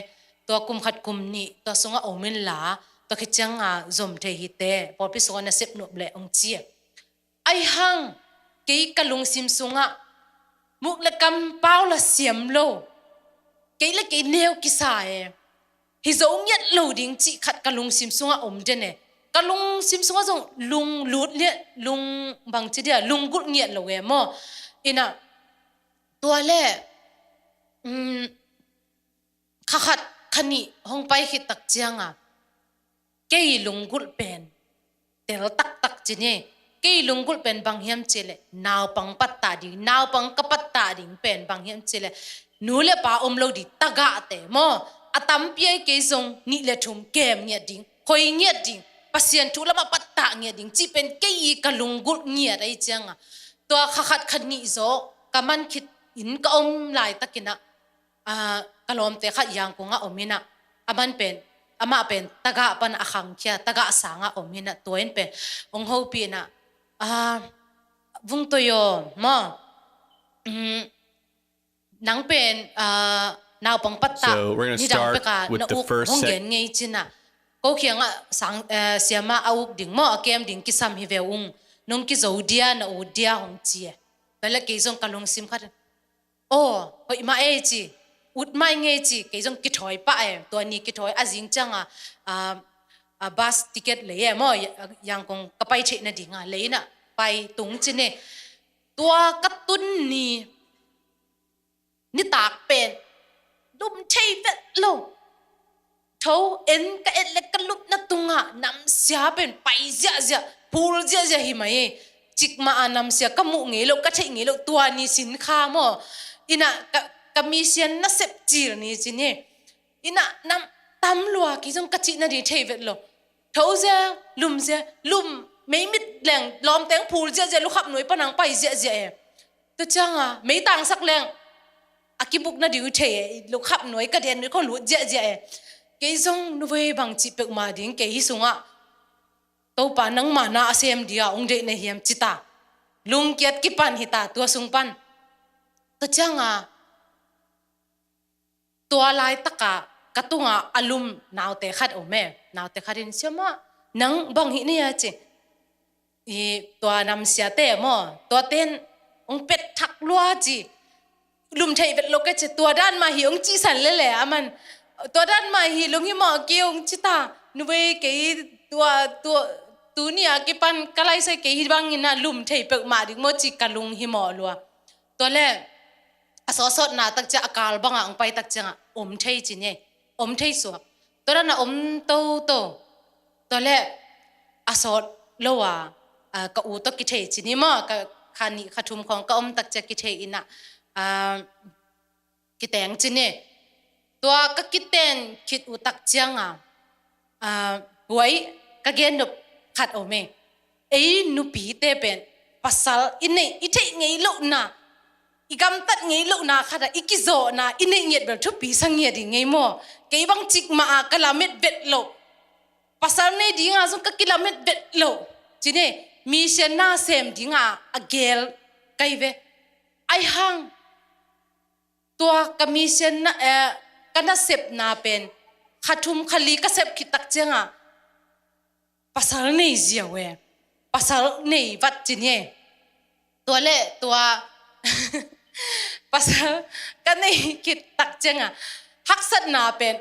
ตัวกุมขัดกุมนี่ตัวสุงอะโอมินลาตัวคิดจังจอมเทหิเตปอลปิสุงอะนะเสพนบเลองเจียไอหังเกยกะลุงซิมสุงอะมุกละกำเป้าละเสียมโลเกยละเกยเนวกิสายฮิโซงยัดโลดิ่งจิขัดกะลุงซิมสุงอะอมเดเนกะลุงซิมสุงอะจงลุงลูดเลียลุงบางจิเดียลุงกุดเงียดโลเวมออินะตัวเล่ขัดขณีห้องไปคิดตักเจียงเกยลุงกุดเป็นเตลตักจิเนเกยลุงกุดเป็นบางเฮียมเจเลนาวปังปัตตาดินาวปังกะปัตตาดิเป็นบางเฮียมเจเลนูเลปาอมโลดิตะกะเตมออะตัมเปียเกยซงนี่เลทุมเกมเงียดิงคอยเงียดิงปัสยันทุละมาปัตตาเงียดิงจิเป็นเกยกะลุงกุดเงียไอจังตัวขัดขณีโซกะมันคิดอินก็อมลายตะกินะกะลอมเตขัดยังกงอมินะอามันเป็นอามาเป็นตะกะปันอะคังเคียตะกะสางอมินะตัวเองเป็นองโฮปีนะวุ้งตัวโยมอนังเป็นนาวปังปัตตา So we're going to start with the first ห้องเย็นไงจินะก็เคียงสังเสียมาเอาดิ่งมอเกมดิ่งกิซัมฮิเวอุงนงกิโซเดียนะอูเดียหงเจียแต่ละเกยจงกะลงซิมคัดโอ้เฮ้ยมาจีอุดไม่เงจีเกยจงกิถอยปะตัวนี้กิถอยอาจิงจังบัสติเกตเลยมอยังคงกะไปเชนะดิ่งเลยนะไปตุงจิเนตัวกระตุ้นนี่ตากเป็นโด ลุมเทเวตโลเท่าเอ็นก็เอ็ดเล็กก็ลุบนักตุงะนำเสียเป็นไปเสียพูลเสียหิมะจิกมานำเสียก็มุงเงลก็เทงเงลตัวนี้สินค้าหมออินะก็มีเสียนน่ะเสพจีรนี่จีนี่อินะนำตำลัวกิจงกจินาดีเทเวตโลเท่าเสียลุมไม่มิดแรงล้อมแตงพูลเสียลูกขับหน่วยปนังไปเสียตัวจังอ่ะไม่ต่างสักแรงอากิบุกนาดีอุเทลูกขับหน่วยกระเด็นหรือคนหลุดเสียเกยจงนุเวบังจิเปกมาดิ้งเกยสุงะตัวปานังมานาเซมเดียองเดนเฮียมจิตาลุงเกียรติกิปันหิตาตัวสุงปันตัวจังอ่ะตัวลายตะกะกระตุงอ่ะอารมณ์นาวเตขัดโอแม่นาวเตขัดอินเสียมานังบังหินี่อะจิตัวนำเสียเตะมอตัวเต้นองเป็ดทักลัวจีลุมไทยเป็นโลกเจตัวด้านมาหิองจีสันเลยแหละมันตัวด้านมาหิลุงหิมอเกี่ยวองจิตานุเวเกยตัวเนี่ยกิปันกะไลใส่เกยฮิบังอินะลุมไทยเปกมาดิโมจิกะลุงหิมอลัวตัวแรกสอสดนาตักจะอากาลบังอ่ะองไปตักจะอมไทยจีเนี่ยอมไทยสวกตัวนั้นอมโตตัวแรกสอดโลวะก็อูตกิเทจินี่มากขานิขทุมของก็อมตักจะกิเทอินะกิแตงจินี่ตัวก็กิเตนคิดอูตักจังไว้ก็เกณฑ์ขัดโอเมนุปีเตเป็นภาษาอินเนอิเทไงลูกน่ะอีกำตัดไงลูกน่ะขัดอีกิโซน่ะอินเนเงียดแบบทุบปีสังเงียดไงโมเกยบังจิกมากะลาเม็ดเบ็ดโลภาษาในดิ้งส่งก็กิลาเม็ดเบ็ดโลจีนี่มีเชนน่าเซมดิ้งอเกลไกเวไอหังตัวก็มีเชนน่ะกันน่ะเซบน่าเป็นขัดทุมขลีก็เซบคิดตักจังภาษาในเจียวเวภาษาในวัดจีนี่ตัวเล่ตัวภาษากันในคิดตักจังฮักสัตนาเป็น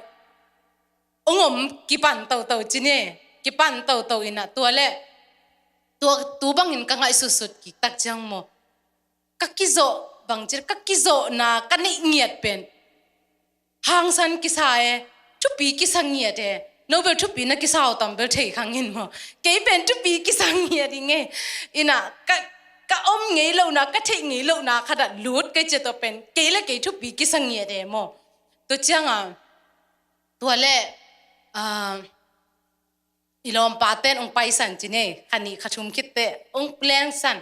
องค์กิปันเต่าจีนี่กิปันเต่าอินะตัวเล่ตัวบังอินกังไงสุดๆกิตักจังโมกักกิโซบังจิกักกิโซนากันในเงียดเป็นหางสันกิสายทุปีกิสังเงียดโนเบลทุปีนักกิสาวตัมเบลเทขังเงินโมเกยเป็นทุปีกิสังเงียดไงอินะก็อมไงเล่านะก็เทไงเล่านะขนาดลูดก็จะตัวเป็นเกยและเกยทุปีกิสังเงียดโมตัวจังตัวเล่อีลอมปาเต้นองไปสันจีเน่ขันนี้ขชุมคิดเตะองแรงสัน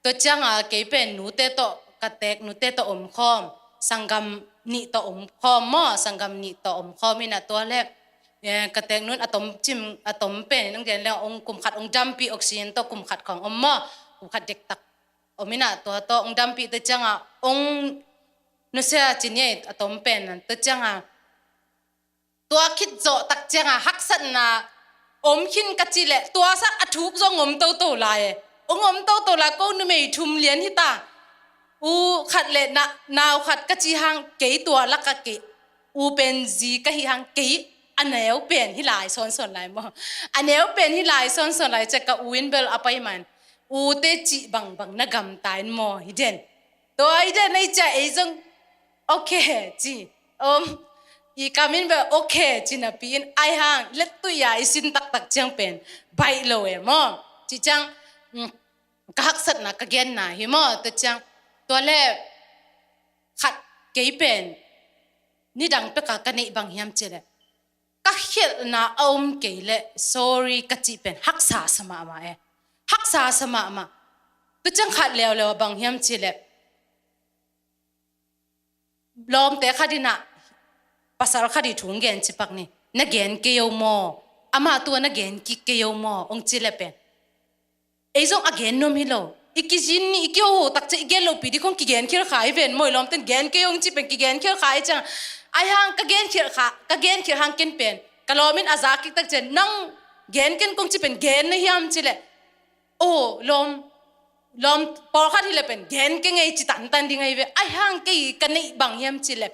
ตัวจังเกยเป็นหนูเตะโตกระเตกหนูเตะโตอมคอมสังกมนิโตอมคอมมอสังกมนิโตอมคอมินะตัวแรกกระเตกนู้นอะตอมจิมอะตอมเป็นนั่งเรียนแล้วองกุมขัดองดัมปีออกซิเจนโตกุมขัดของอมมอกุมขัดเด็กตักอมินะตัวโตองดัมปีตัวจังองนุเสียจีเน่อะตอมเป็นตัวจังตัวคิดโจตักจังฮักสันนาอมขินกัจจิเลตัวสักอทุกจงอมโตลายองอมโตลายก็นึกไม่ทุมเลียนที่ตาขัดเลนะนาวขัดกัจจิหังเกยตัวลักกะเกเป็นจีกะหิหังเกยอันเนวเป็นที่ลายส่วนลายมั้งอันเนวเป็นที่ลายส่วนลายจะกะวินเบลอไปมันเตจิบังนักกำตายมั้งฮิเดนตัวฮิเดนในใจจงโอเคจีอีกามินแบบโอเคจีน่ะปีนไอฮังเล็ดตุยาอิสินตักจังเป็นใบโลมั้งจีจังก็ฮักสัตนะก็เกณฑ์นะฮิมตัวจังตัวเล่ขัดเกยเป็นนี่ดังไปกันในบางยามเจเลยก็เขียนนะอมเกยเล่ sorry กัจจิเป็นฮักษาสมามาฮักษาสมามาตัวจังขัดแล้วบางยามเจเลยล้อมแต่ขัดดินะภาษาขัดถุงเงินจิปักนี่นักเงินเกี่ยวมออามาตัวนักเงินกิเกี่ยวมอองเจเลยเป็นไอ้จงอเกนนมฮิโลอีกจินนี่อีกโยตักจะอีกเกลปีที่คงกิเกนเขียขายเป็นมวยล้อมเต้นเกนเกี่ยวจิเป็นกิเกนเขียขายจังไอ้ฮังกะเกนเขียขากะเกนเขียฮังกินเป็นกะล้อมินอาซากิตักจะนั่งเกนกินคงจิเป็นเกนในยามจิเลยล้อมพอขัดที่เลยเป็นเกนกิไงจิตันดีไงเว้ไอ้ฮังกี่กันในบางยามจิเลย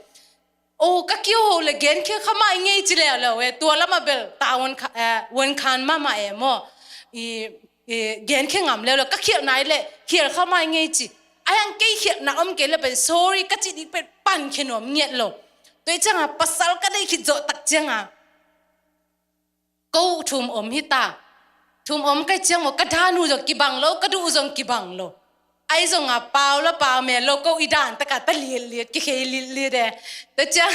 ก็เกี่ยวเลยเกนเขียขมาไงจิเลยแล้วตัวละมาเบลตาวันคานมาโมเกนเขียงามแล้วก็เขียนไหนเลยเขียนเข้ามาไงจีไอ้ยังเขียนนะอมเกลเลยเป็น sorry ก็จีดีเป็นปั่นเขียนอมเงียดโล ตัวจังอ่ะปัสสาวะก็ได้คิดโจตักจังอ่ะกูทุ่มอมฮิตาทุ่มอมก็จังว่ากระดานูจงกิบังโลกระดูจงกิบังโลไอ้จงอ่ะเปล่าละเปล่าแม่โลก็อีด่านตะกะตะเลียดกี่เคเลียดแต่จัง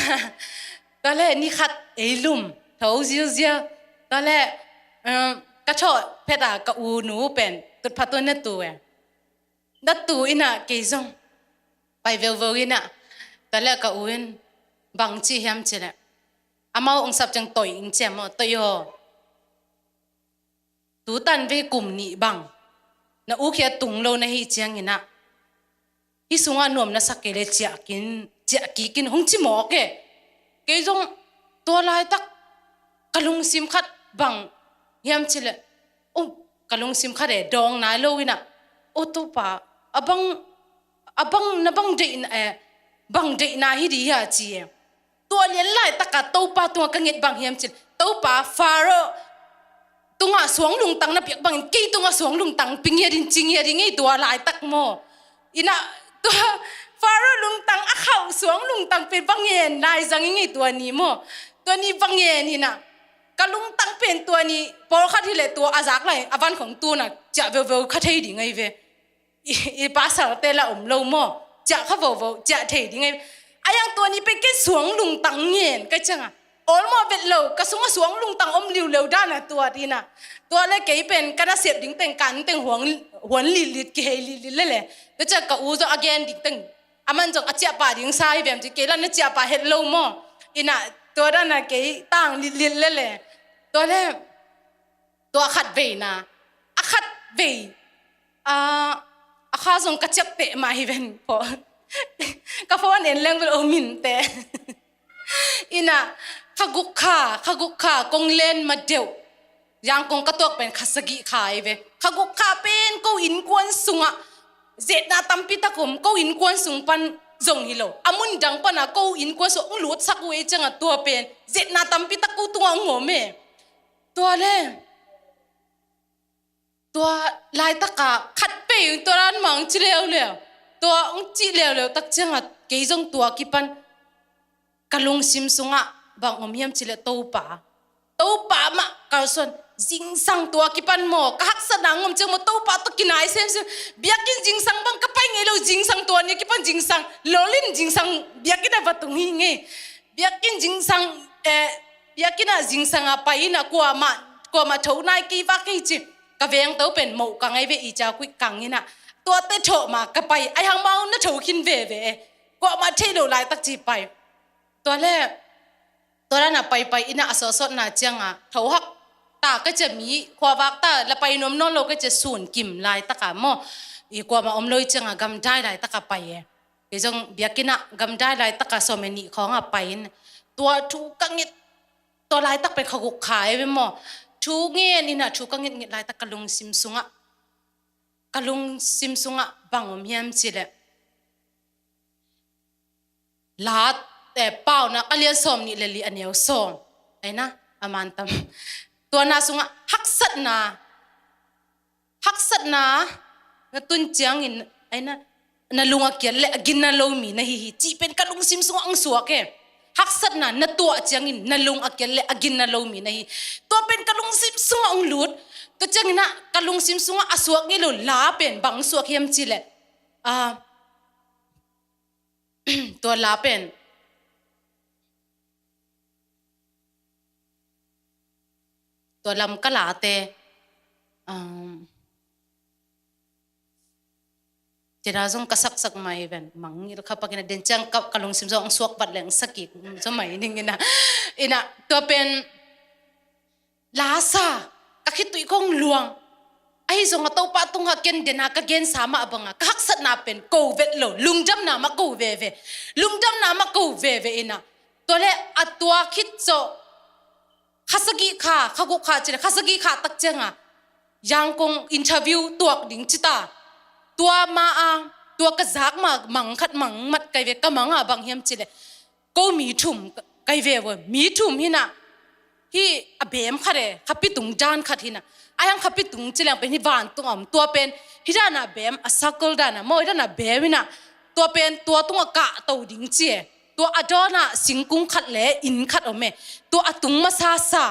ตอนแรกนี่ขัดไอ้ลุ่มเท่าเสียตอนแรกกระชดเพดากะอูหนูเป็นตุดพัดตัวนั่นตัวดัดตัวอิน่ะเกยจงไปเวลอิน่ะตอนแรกกะอูนบางจีเฮียมเจละอามาองสับจังต่อยอิงเจมต่อยอตูตันเวกุมนี่บังนะอูเขียตุงโลนะฮิเจียงอิน่ะฮิสุงานวมนะสักเกเลเจียกินหงจิหมอกเกยจงตัวลายตักกะลุงซิมขัดบังเฮียมเจละโอ้กะลุงซิมขัดดองนายโลวิน่ะโอ้ตัวป่าบังนะบังเดนบังเดนาฮิดีฮะจีตัวเลี้ยนไล่ตะกะตัวป่าตัวกังเงิดบังเฮียมจิตัวป่าฟาโรตัวงะสวงลุงตังนะเปียกบังกี่ตัวงะสวงลุงตังปิงเฮียดินจิงเฮียดิงไอ้ตัวลายตักโมอินะตัวฟาโรลุงตังอะเข้าสวงลุงตังเป็นบังเงินนายจังไอ้ตัวนี้โมตัวนี้บังเงินนี่นะกะลุงตังเป็นตัวนี้พอคัดที่เลยตัวอาจักเลยอวันของตัวน่ะจะเวลคัดให้ดิงไงเวอีภาษาเตละโลโมจะเขาบอกจะเทดิงไงไอ้ยังตัวนี้เป็นแค่สวงลุงตังเงินก็จังอ่ะออลโมเป็นโลก็สวงลุงตังลิวด้านน่ะตัวดีน่ะตัวเล็กเก๋เป็นกระเสียบดิงแต่งกันแต่งหวนลิดเกลิดเล่ก็จะกะอูจะ again ดิงแต่งอามันจงอาเจียป่าดิงไซแบบจะเกล้าเนี่ยเจียป่าเฮ็ดโลโมอีน่ะตัวด้านน่ะเก๋ตั้งลิดเล่ตัวแรกตัวขัดเวนะขัดเวข้าส่งกระจับเตะมาให้เป็นพอกระเพาะเน้นแรงเป็นโอมินเตะอิน่ะขกุกขากงเล่นมาเดียวยังกงกระตัวเป็นขัสกิขาไอ้เวขกุกขาเป็นกูอินกวนสุงอ่ะเจ็ดนาตัมปิตะกุมกูอินกวนสุงปันจงฮิโลอามุนดังปันอ่ะกูอินกวนสุงหลุดสักเวจังอ่ะตัวเป็นเจ็ดนาตัมปิตะกูตัวงงเมตัวเล่ตัวลายตะกะขัดเปย์ตัวนั้นมังจีเลวตัวองจีเลวตักเจ้าเกยจงตัวกิปันกะลุงซิมซุงะบางอมเฮียมจีเลตัวป่ามะกะส่วนจิงสังตัวกิปันโมกะฮักสนังอมเจ้าโมตัวป่าตัวกินไอเซมเบียกินจิงสังบังกะไปไงเราจิงสังตัวนี้กิปันจิงสังลอลินจิงสังเบียกินอะไรตุงหิงไงเบียกินจิงสังเบียกินอะจิงสังอะไปนะกลัวมาโถนายกีวักกีจิกะเวงเต้าเป็นหมูกังไอเวอีจากุยกังนี่นะตัวเตโถมากะไปไอหางเมาน่ะโถกินเวกว่ามาเทโลลายตักจีไปตัวแรกตัวนั้นน่ะไปอินะอสอสน่ะจังอ่ะเถาฮักตาก็จะมีควาวักตาแล้วไปนมนอนเราก็จะสูนกิมลายตะกะหม้ออีกว่ามาอมเลยจังอ่ะกำได้ลายตะกะไปเดี๋ยวจงเบียกินะกำได้ลายตะกะสมัยนี้ของอ่ะไปตัวทุกกังเนี่ยตัวลายตักเป็นขกุกขายไปหม้อทุกเงี้ยนี่นะทุกกังเงี้ยลายตะกะลุงซิมซุงอ่ะกะลุงซิมซุงอ่ะบังอมเฮียมสิแหละลาแต่เป้านะก็เรียนสมนี่เลยอันเดียวสมไอ้นะอามันตำตัวนาซุงอ่ะฮักสัตนาตุนเจียงอินไอ้นะนาลุงอ่ะเกี่ยเลยกินนาโลมีนะฮิจีเป็นกะลุงซิมซุงอังสัวแกฮักสัตนานาตัวเจียงอินนาลุงอ่ะเกี่ยเลยกินนาโลมีนะฮิตัวเป็นกะลุงซิมซุงอังหลุดตัวเจียงนะกะลุงซิมซุงอ่ะสัวกี่โลลาเป็นบังสัวเขียมจีเลยตัวลาเป็นตัวลำกะลาเตเจราจงกษักสักไม่เป็นมังนี่เราขับไปกันเดินจังกับกะลุงซิมซองสวกบัดแหลงสักกี่สมัยนึงนะตัวเป็นลาซากะคิดตุยคงหลวงไอ้สงฆ์ตัวป้าตุงหักเกนเดนากะเกนสามะบังกะฮักสัตนาเป็นโกเวทโลลุงจำนามาโกเวลุงจำนามาโกเวตัวเล่อตัวคิดโจข้าสกีข้าข้ากุข้าจีข้าสกีข้าตักเจงอ่ะยังคงอินเทอร์วิวตัวดิ่งจิตาตัวมาตัวกระซักมามังขัดมังมัดไกเวกะมังบางเฮียมจีเลยก็มีทุ่มไกเวมีทุ่มหินะที่เบมขัดเลยขับปิตุงจานขัดหินะไอ้ยังขับปิตุงจีเลยเป็นที่บ้านตัวเป็นที่ด้านน่ะเบมสักเกิลด้านน่ะมอด้านน่ะเบมหินะตัวเป็นตัวกะตัวดิ่งจี ตัวอดอน่ะสิงกุงขัดเลอินขัดอเมตัวอตุงมาซาซา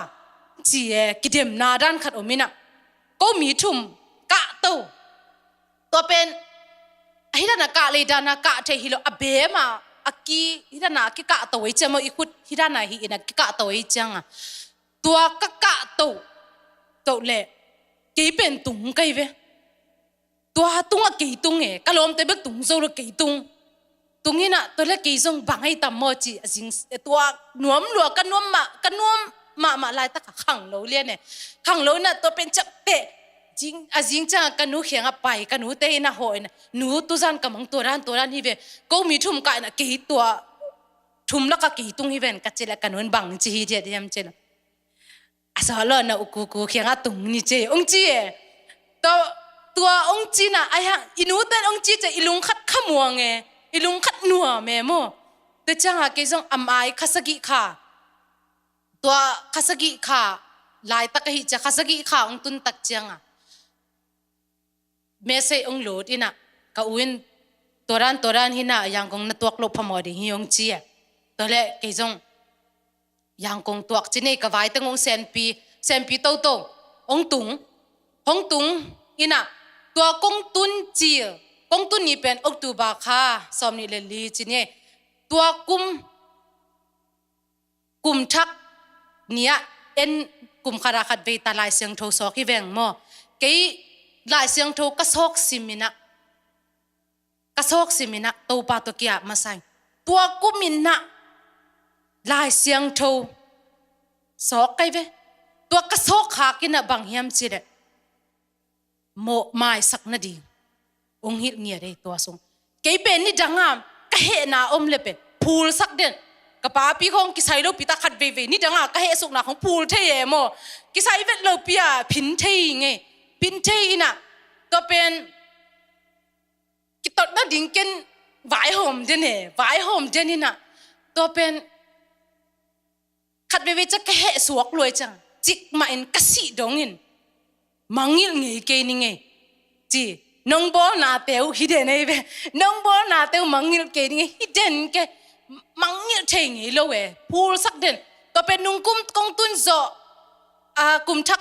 จีเอกิเดมนาดันขัดอเมน่ะก็มีทุ่มกะตัวเป็นฮิดานากะเลยดานากะเทฮิโลอเบมาอากีฮิดานากิกะตัวไอเจมอีกุดฮิดานาฮิอินะกิกะตัวไอจังอ่ะตัวกะตัวเล่กี่เป็นตุงไกเวตัวตุงอะกี่ตุงกะลอมเตเบตุงโซโลกี่ตุงนี่น่ะตัวเล็กกี่ซงบังให้ตามโมจิจิงตัวหนวมหลัวกันนวมมาลายตะขังโลเลียเนี่ยขังโลน่ะตัวเป็นจับเปะจิงจังกันหนูเขียงไปกันหนูเตยน่ะหอยน่ะหนูตุจันกับมังตัวร้านฮิเวก็มีทุ่มกันน่ะกี่ตัวทุ่มแล้วก็กี่ตุงฮิเวนกัจเจละกันหนูบังจีฮีเดียมเจละอาสาลน่ะอุกูเขียงตุงนี่เจองจีตัวองจีน่ะไอ้ฮะอินูเตองจีจะอิลุงขัดขมัวไงอิลุงขัดนัวแม่โมแต่จังหาเกจงอำไอคาสกิค่ะตัวคาสกิค่ะลายตะกะหิจะคาสกิค่ะองตุนตักจังอ่ะเมสเซองโหลดอินะกะอุนตัวร้านหินะยังคงนัตัวกลบพมอดีฮิองจีตัวเล่เกจงยังคงตัวจีเนกะไว้ตั้งองเซนปีโตองตุงอินะตัวกงตุนจีกงตุนนี่เป็นออกตุบาค่ะสอมนี่เลลีจีเนตัวกุมทักเนี่ยกุมคาราขัดเวตาลายเสียงโทสอกิเวงโมเกยลายเสียงโทกระซอกสิมินะตัวปาตัวเกียมาใส่ตัวกุมินะลายเสียงโทสอกไกเวตัวกระซอกขากินะบางเฮียมจีเดโมไม่สักนาดีองหิตเงียได้ตัวทรงเกยเป็นนี่จังงามกะเฮนาอมเลเป็นพูลสักเด่นกะป้าปีของกิไซโลปีตาขัดเวนี่จังงากะเฮสุกนาของพูลเทยโมกิไซเวโลปีอะพินเทยไงพินเทยน่ะตัวเป็นกิตอดมาดิ่งกันไวโฮมเดนี่น่ะตัวเป็นขัดเวจะกะเฮสวกรวยจังจิกมาอินกะสิดงอินมังยิลไงเกนี่ไงจีน้องบอนาเตวฮิเดนไอ้เว้น้องบอนาเตวมังยิลเกนี่ไงฮิเดนแกมังยิลเทงไงโลเวพูลสักเด่นตัวเป็นนุ่งกุมกงตุนโซกุมทัก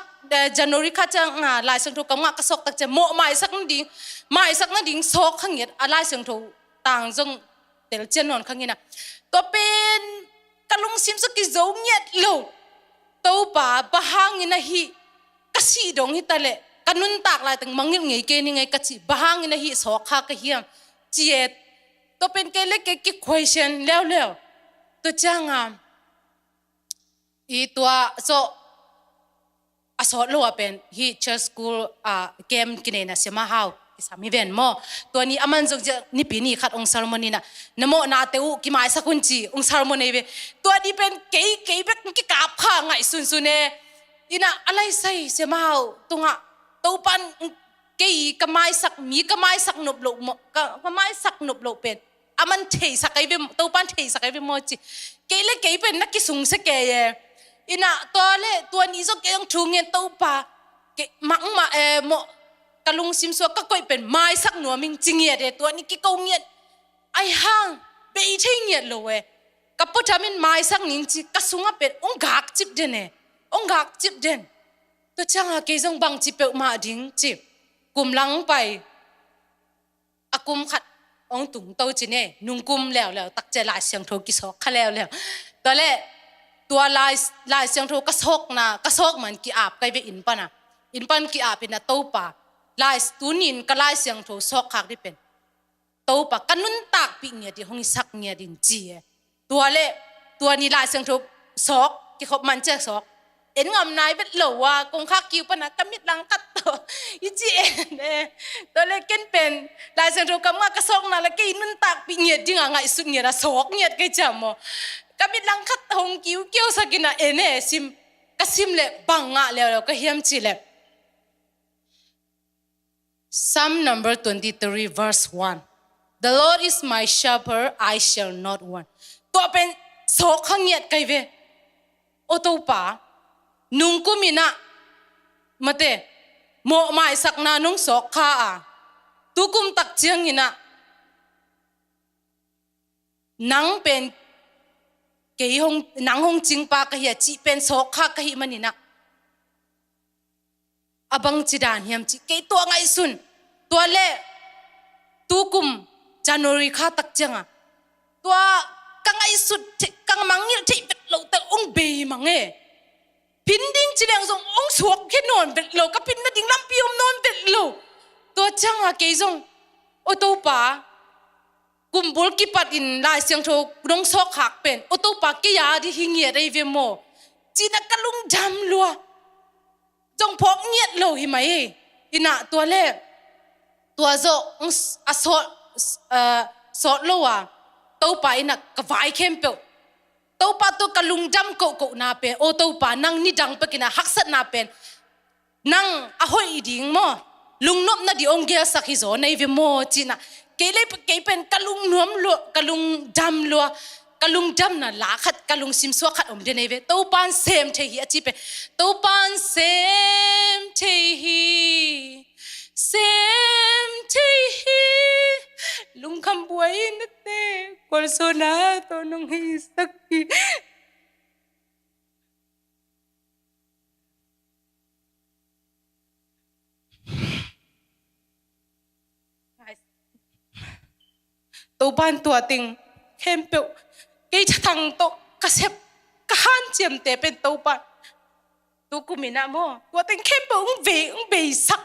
January ข้าจะลายเสียงโทกำงกระซอกตักจะโมไม่สักนั่นดิ่งซอกขังเงียดลายเสียงโทต่างจงเตลเจนนอนขังเงียนะตัวเป็นกะลุงซิมสกิโซเงียดโลตัวป่าบะหางอินะฮีกะสีดงฮิตะเลกันนุนตากลายตั้งมังเงียไงเกนี่ไงกะสีบะหางอินะฮีซอกข้ากะเฮียมเจียดตัวเป็นเกเล็กเกกิ question แล้วตัวจ้างอีตัวโซอาสอดลัวเป็นฮีเชอร์สคูลเกมกินเองนะเสียมาฮาวสามีเวนโมตัวนี้อามันจงจะนี่ปีนี้ขัดองค์ซาโลมอนีนะนโมนาเตอุกิมาสักุนจีองค์ซาโลมอนีเวตัวนี้เป็นเก๋แบบกิกาบข้าไงสุนเนอินะอะไรใส่เสียมาฮาวตุงะตัวปันเก๋กะไม้สักมีกะไม้สักหนุบโลกะไม้สักหนุบโลเป็นอามันเทสักไอเวตัวปันเทสักไอเวโมจีเก๋เลยเก๋เป็นนักกิสุงเสกเยอินะตัวนี้ก็ยังทุ่งเงินตัวป่ามังมาโมกะลุงซิมซัวก็ก่อยเป็นไม้สักหนัวมิงจริงเงียดตัวนี้กิโกเงียดไอห่างเบยเทเงียดเลยกับพอทำเป็นไม้สักนิงจีกระสุงเป็นองค์กักจิบเดนตัวช่างหาเกยงบังจิบเปมาดิ้งจิบกุมลังไปอากุมขัดองตุงโตจีเน่นุ่งกุมแล้วตักเจลายเสียงโทกิซอกขะแล้วตัวแรกตัวลายเสียงโทกระซอกเหมือนกีอาบไกไปอินปันกีอาบเป็นตัวป่าลายตูนินก็ลายเสียงโทซอกขากได้เป็นตัวป่ากันนุนตากปีเงียดีห้องสักเงียดินจีตัวนี้ลายเสียงโทซอกกี่ขบมันเจ้าซอกเอ็นงอมนายเป็นเหลวว่ากงข้ากิวปนะกมิดลังกัดตัวอีจีตัวเล็กเกินเป็นลายเสียงโทกำมากระซอกนั่นแล้วกี่นุนตากปีเงียดิ่งอ่ะไงสุดเงียดซอกเงียดกี่จำมั้งกมิดลังคัดหงกิ้วเกี่ยวสักกินะซิมก็ซิมเล็บังอ่ะแล้วก็เฮียมจีเล็ Psalm number 23 verse 1 The Lord is my shepherd I shall not want ตัวเป็นโสขังเงียดไกเวโอตัวป่านุ่งกุมินะมาเตโมไม่สักนานุ่งโสข้าตุกุมตักเจียงหินะนังเป็น ke hong nang hong ching pa ka hi chi pen sok kha ka hi manina abang chidan hiam chi ke to ngai sun to le tu kum January kha tak changa to ka ngai sut ka mangil thei bet lo ta ong be mange pinding chileng zong ong suak ke non bet lo ka pin na ding lam piom non bet lo to changa ke zong o to pa kumbul ki pat in lai siang tho rong sok khak pen o to pa ke ya di hingia dai ve mo china kalung jam lua jong phok nghiet lo hi mai ina to le to zo a so lo wa to pa ina ka vai khem pe to pa to kalung jam ko na pe o to pa nang ni dang pe kina haksat na pen nang a hoi ding mo lung nop na di ong ge sakhi zo nei ve mo china ke le ke pen kalung nuam lo kalung jam na la khat kalung sim so khat om de nei ve to pan sem the hi achi pe to pan sem the hi lung kham buai na te kol so na to nong hi sakhi to ban tua ting khem pe ke thang to ka sep ka han chem te pen to ban tu kumina mo tua ting khem pe ung ve sak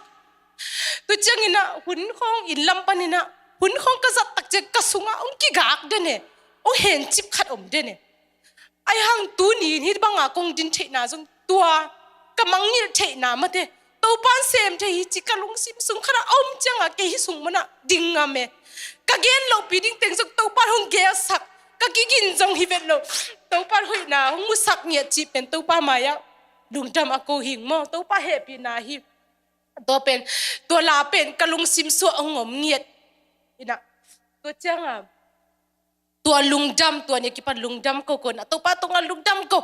tu changina hun khong in lam panina hun khong ka zat tak che ka sunga ung ki gak de ne ung hen chip khat om de ne ai hang tu ni ni banga kong din the na jong tua ka mangil the na ma te to pan sem the hi chi ka lung sim sung khara om changa ke hi sung mana dinga me ka gen lo piding teng sok to par hong ge sak ka ki gin jong hi vet lo to par hoi na hong mu sak nge chi pen to pa ma ya lung tam a ko hing mo to pa happy na hi to pen to la pen ka lung sim so ngom ngiet ina to changa to lung dam to ne ki pa lung dam ko na to pa to nga lung dam ko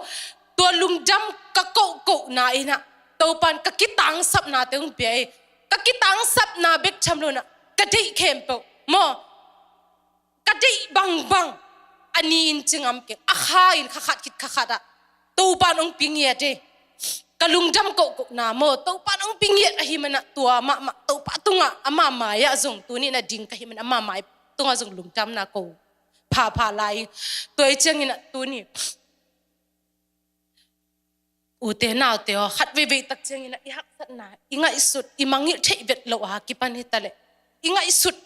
to lung dam ka ko na ina to pan ka ki tang sap na te ung pe ka ki tang sap na bek cham lo na ka dei khem po mo kadai bang ani in chingam ke akha in khakhat kit khakhada to pan ong pingye te kalung jam ko na mo to pan ong pingye a hi mana tua ma to pa tunga ama ma ya zong tu ni na ding ka hi mana ama mai tunga zong lung jam na ko pha lai toi changina tu ni u te na te ho khat ve tak changina i hak sat na inga isut imangi thei vet lo ha ki pan hi tale inga isut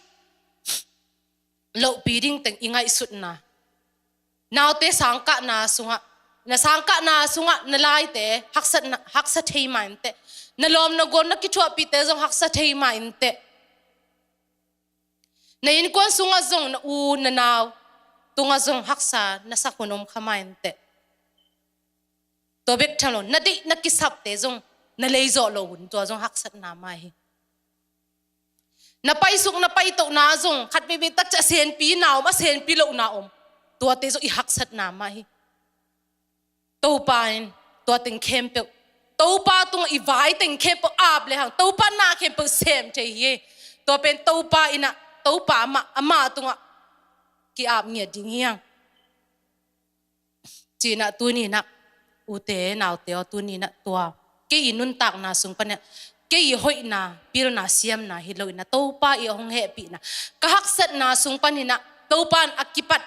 lo piding teng ingai sut na naw te sangka na sunga na lai te haksat thei man te na lom na gon na ki thua pi te jong haksat thei man te na in kon sunga jong na u na naw tunga jong haksa na sakunom khamain te to bek thalon na di na kisap te jong na leizo lo hun to jong haksat na mai na pai suk na pai to na zong khat be tak cha sen pi naw ma sen pi lo na om to te zo i hak sat na ma hi to pain to ting khem pe to pa tung i vai ting khem pe ap le hang to pa na khem pe sem the hi to pen to pa ina to pa ma ama tunga ki ap nge ding hiang chi na tu ni na u te naw te tu ni na to ke inun tak na sung pa ne ke i hoi na pil na siam na hi loina to pa i hong he pi na ka hak sat na sung pan ni na to pan akipat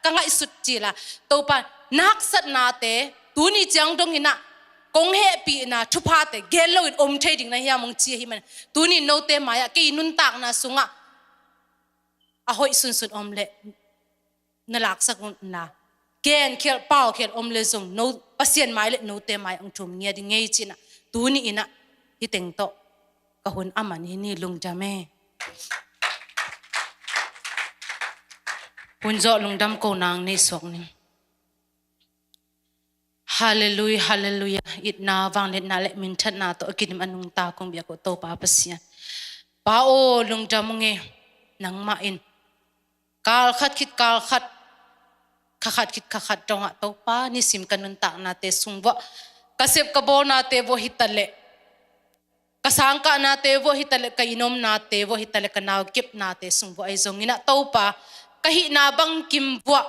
ka ngai sut chi la to pan nak sat na te tu ni chang dong ina kong he pi na thu pha te gel lo in om trading na hi mong chi hi man tu ni no te ma ya ke nun tak na sunga a hoi sun om le na lak sak na gen khel pau khel om le zong no pasien mai le no te mai ang thum nge di ngei chi na tu ni ina hi teng to ka hun aman hi ni lung jame hun zo lung dam ko nang ni sok ni hallelujah it na wang le na le min that na to kinim anung ta kong bia ko to pa pasian pa o lung dam nge nang ma in kal khat khat tonga to pa ni sim kanun ta na te sungwa kasep ka bo na te wo hitale kasangka na te wo hitale ka inom na te wo hitale ka naw kip na te sungwa ai zong ina to pa kahi na bang kimwa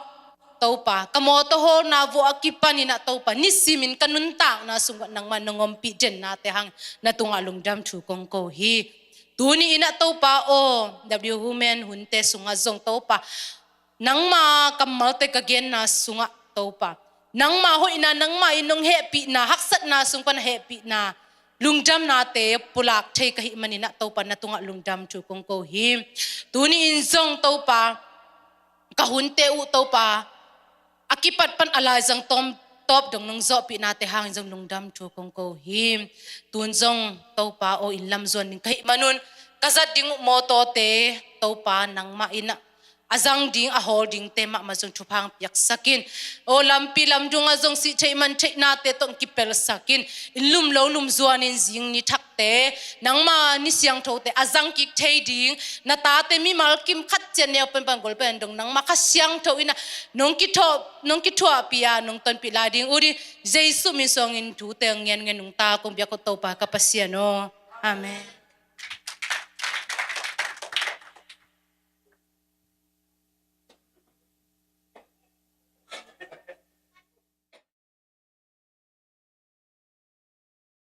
topa kamoto ho na vo akipani na topa ni simin kanunta na sunga nang manongom pi jen na te hang na tunga lungdam thu kong ko hi tuni ina topa o w women hunte sunga zong topa nang ma kamal te kagen na sunga topa nang ma ho ina nang ma inong happy na haksat na sungpan happy na lungdam na te pulak thei kahi manina topa na tunga lungdam thu kong ko hi tuni in zong topa kahunte u topa akipat pan alazang top dong nong zo pi na te hang jong lungdam thu kong ko hi tun jong topa o in lam zon ning kahi manun kazat ding moto te topa nang ma ina azang ding a holding te ma jong thupang piak sakin o lampi lam dung azong si thei man thei na te tong kipel sakin lum lo lum zuanin jing ni thak te nang ma ni siang tho te azang ki thei ding na ta te mi mal kim khat chen ne pen pan gol pen dong nang ma kha siang tho ina nong ki tho pia nong ton pi la ding uri jesu mi song in thu te ngen ngen nong ta kong bia ko to pa ka pasiano amen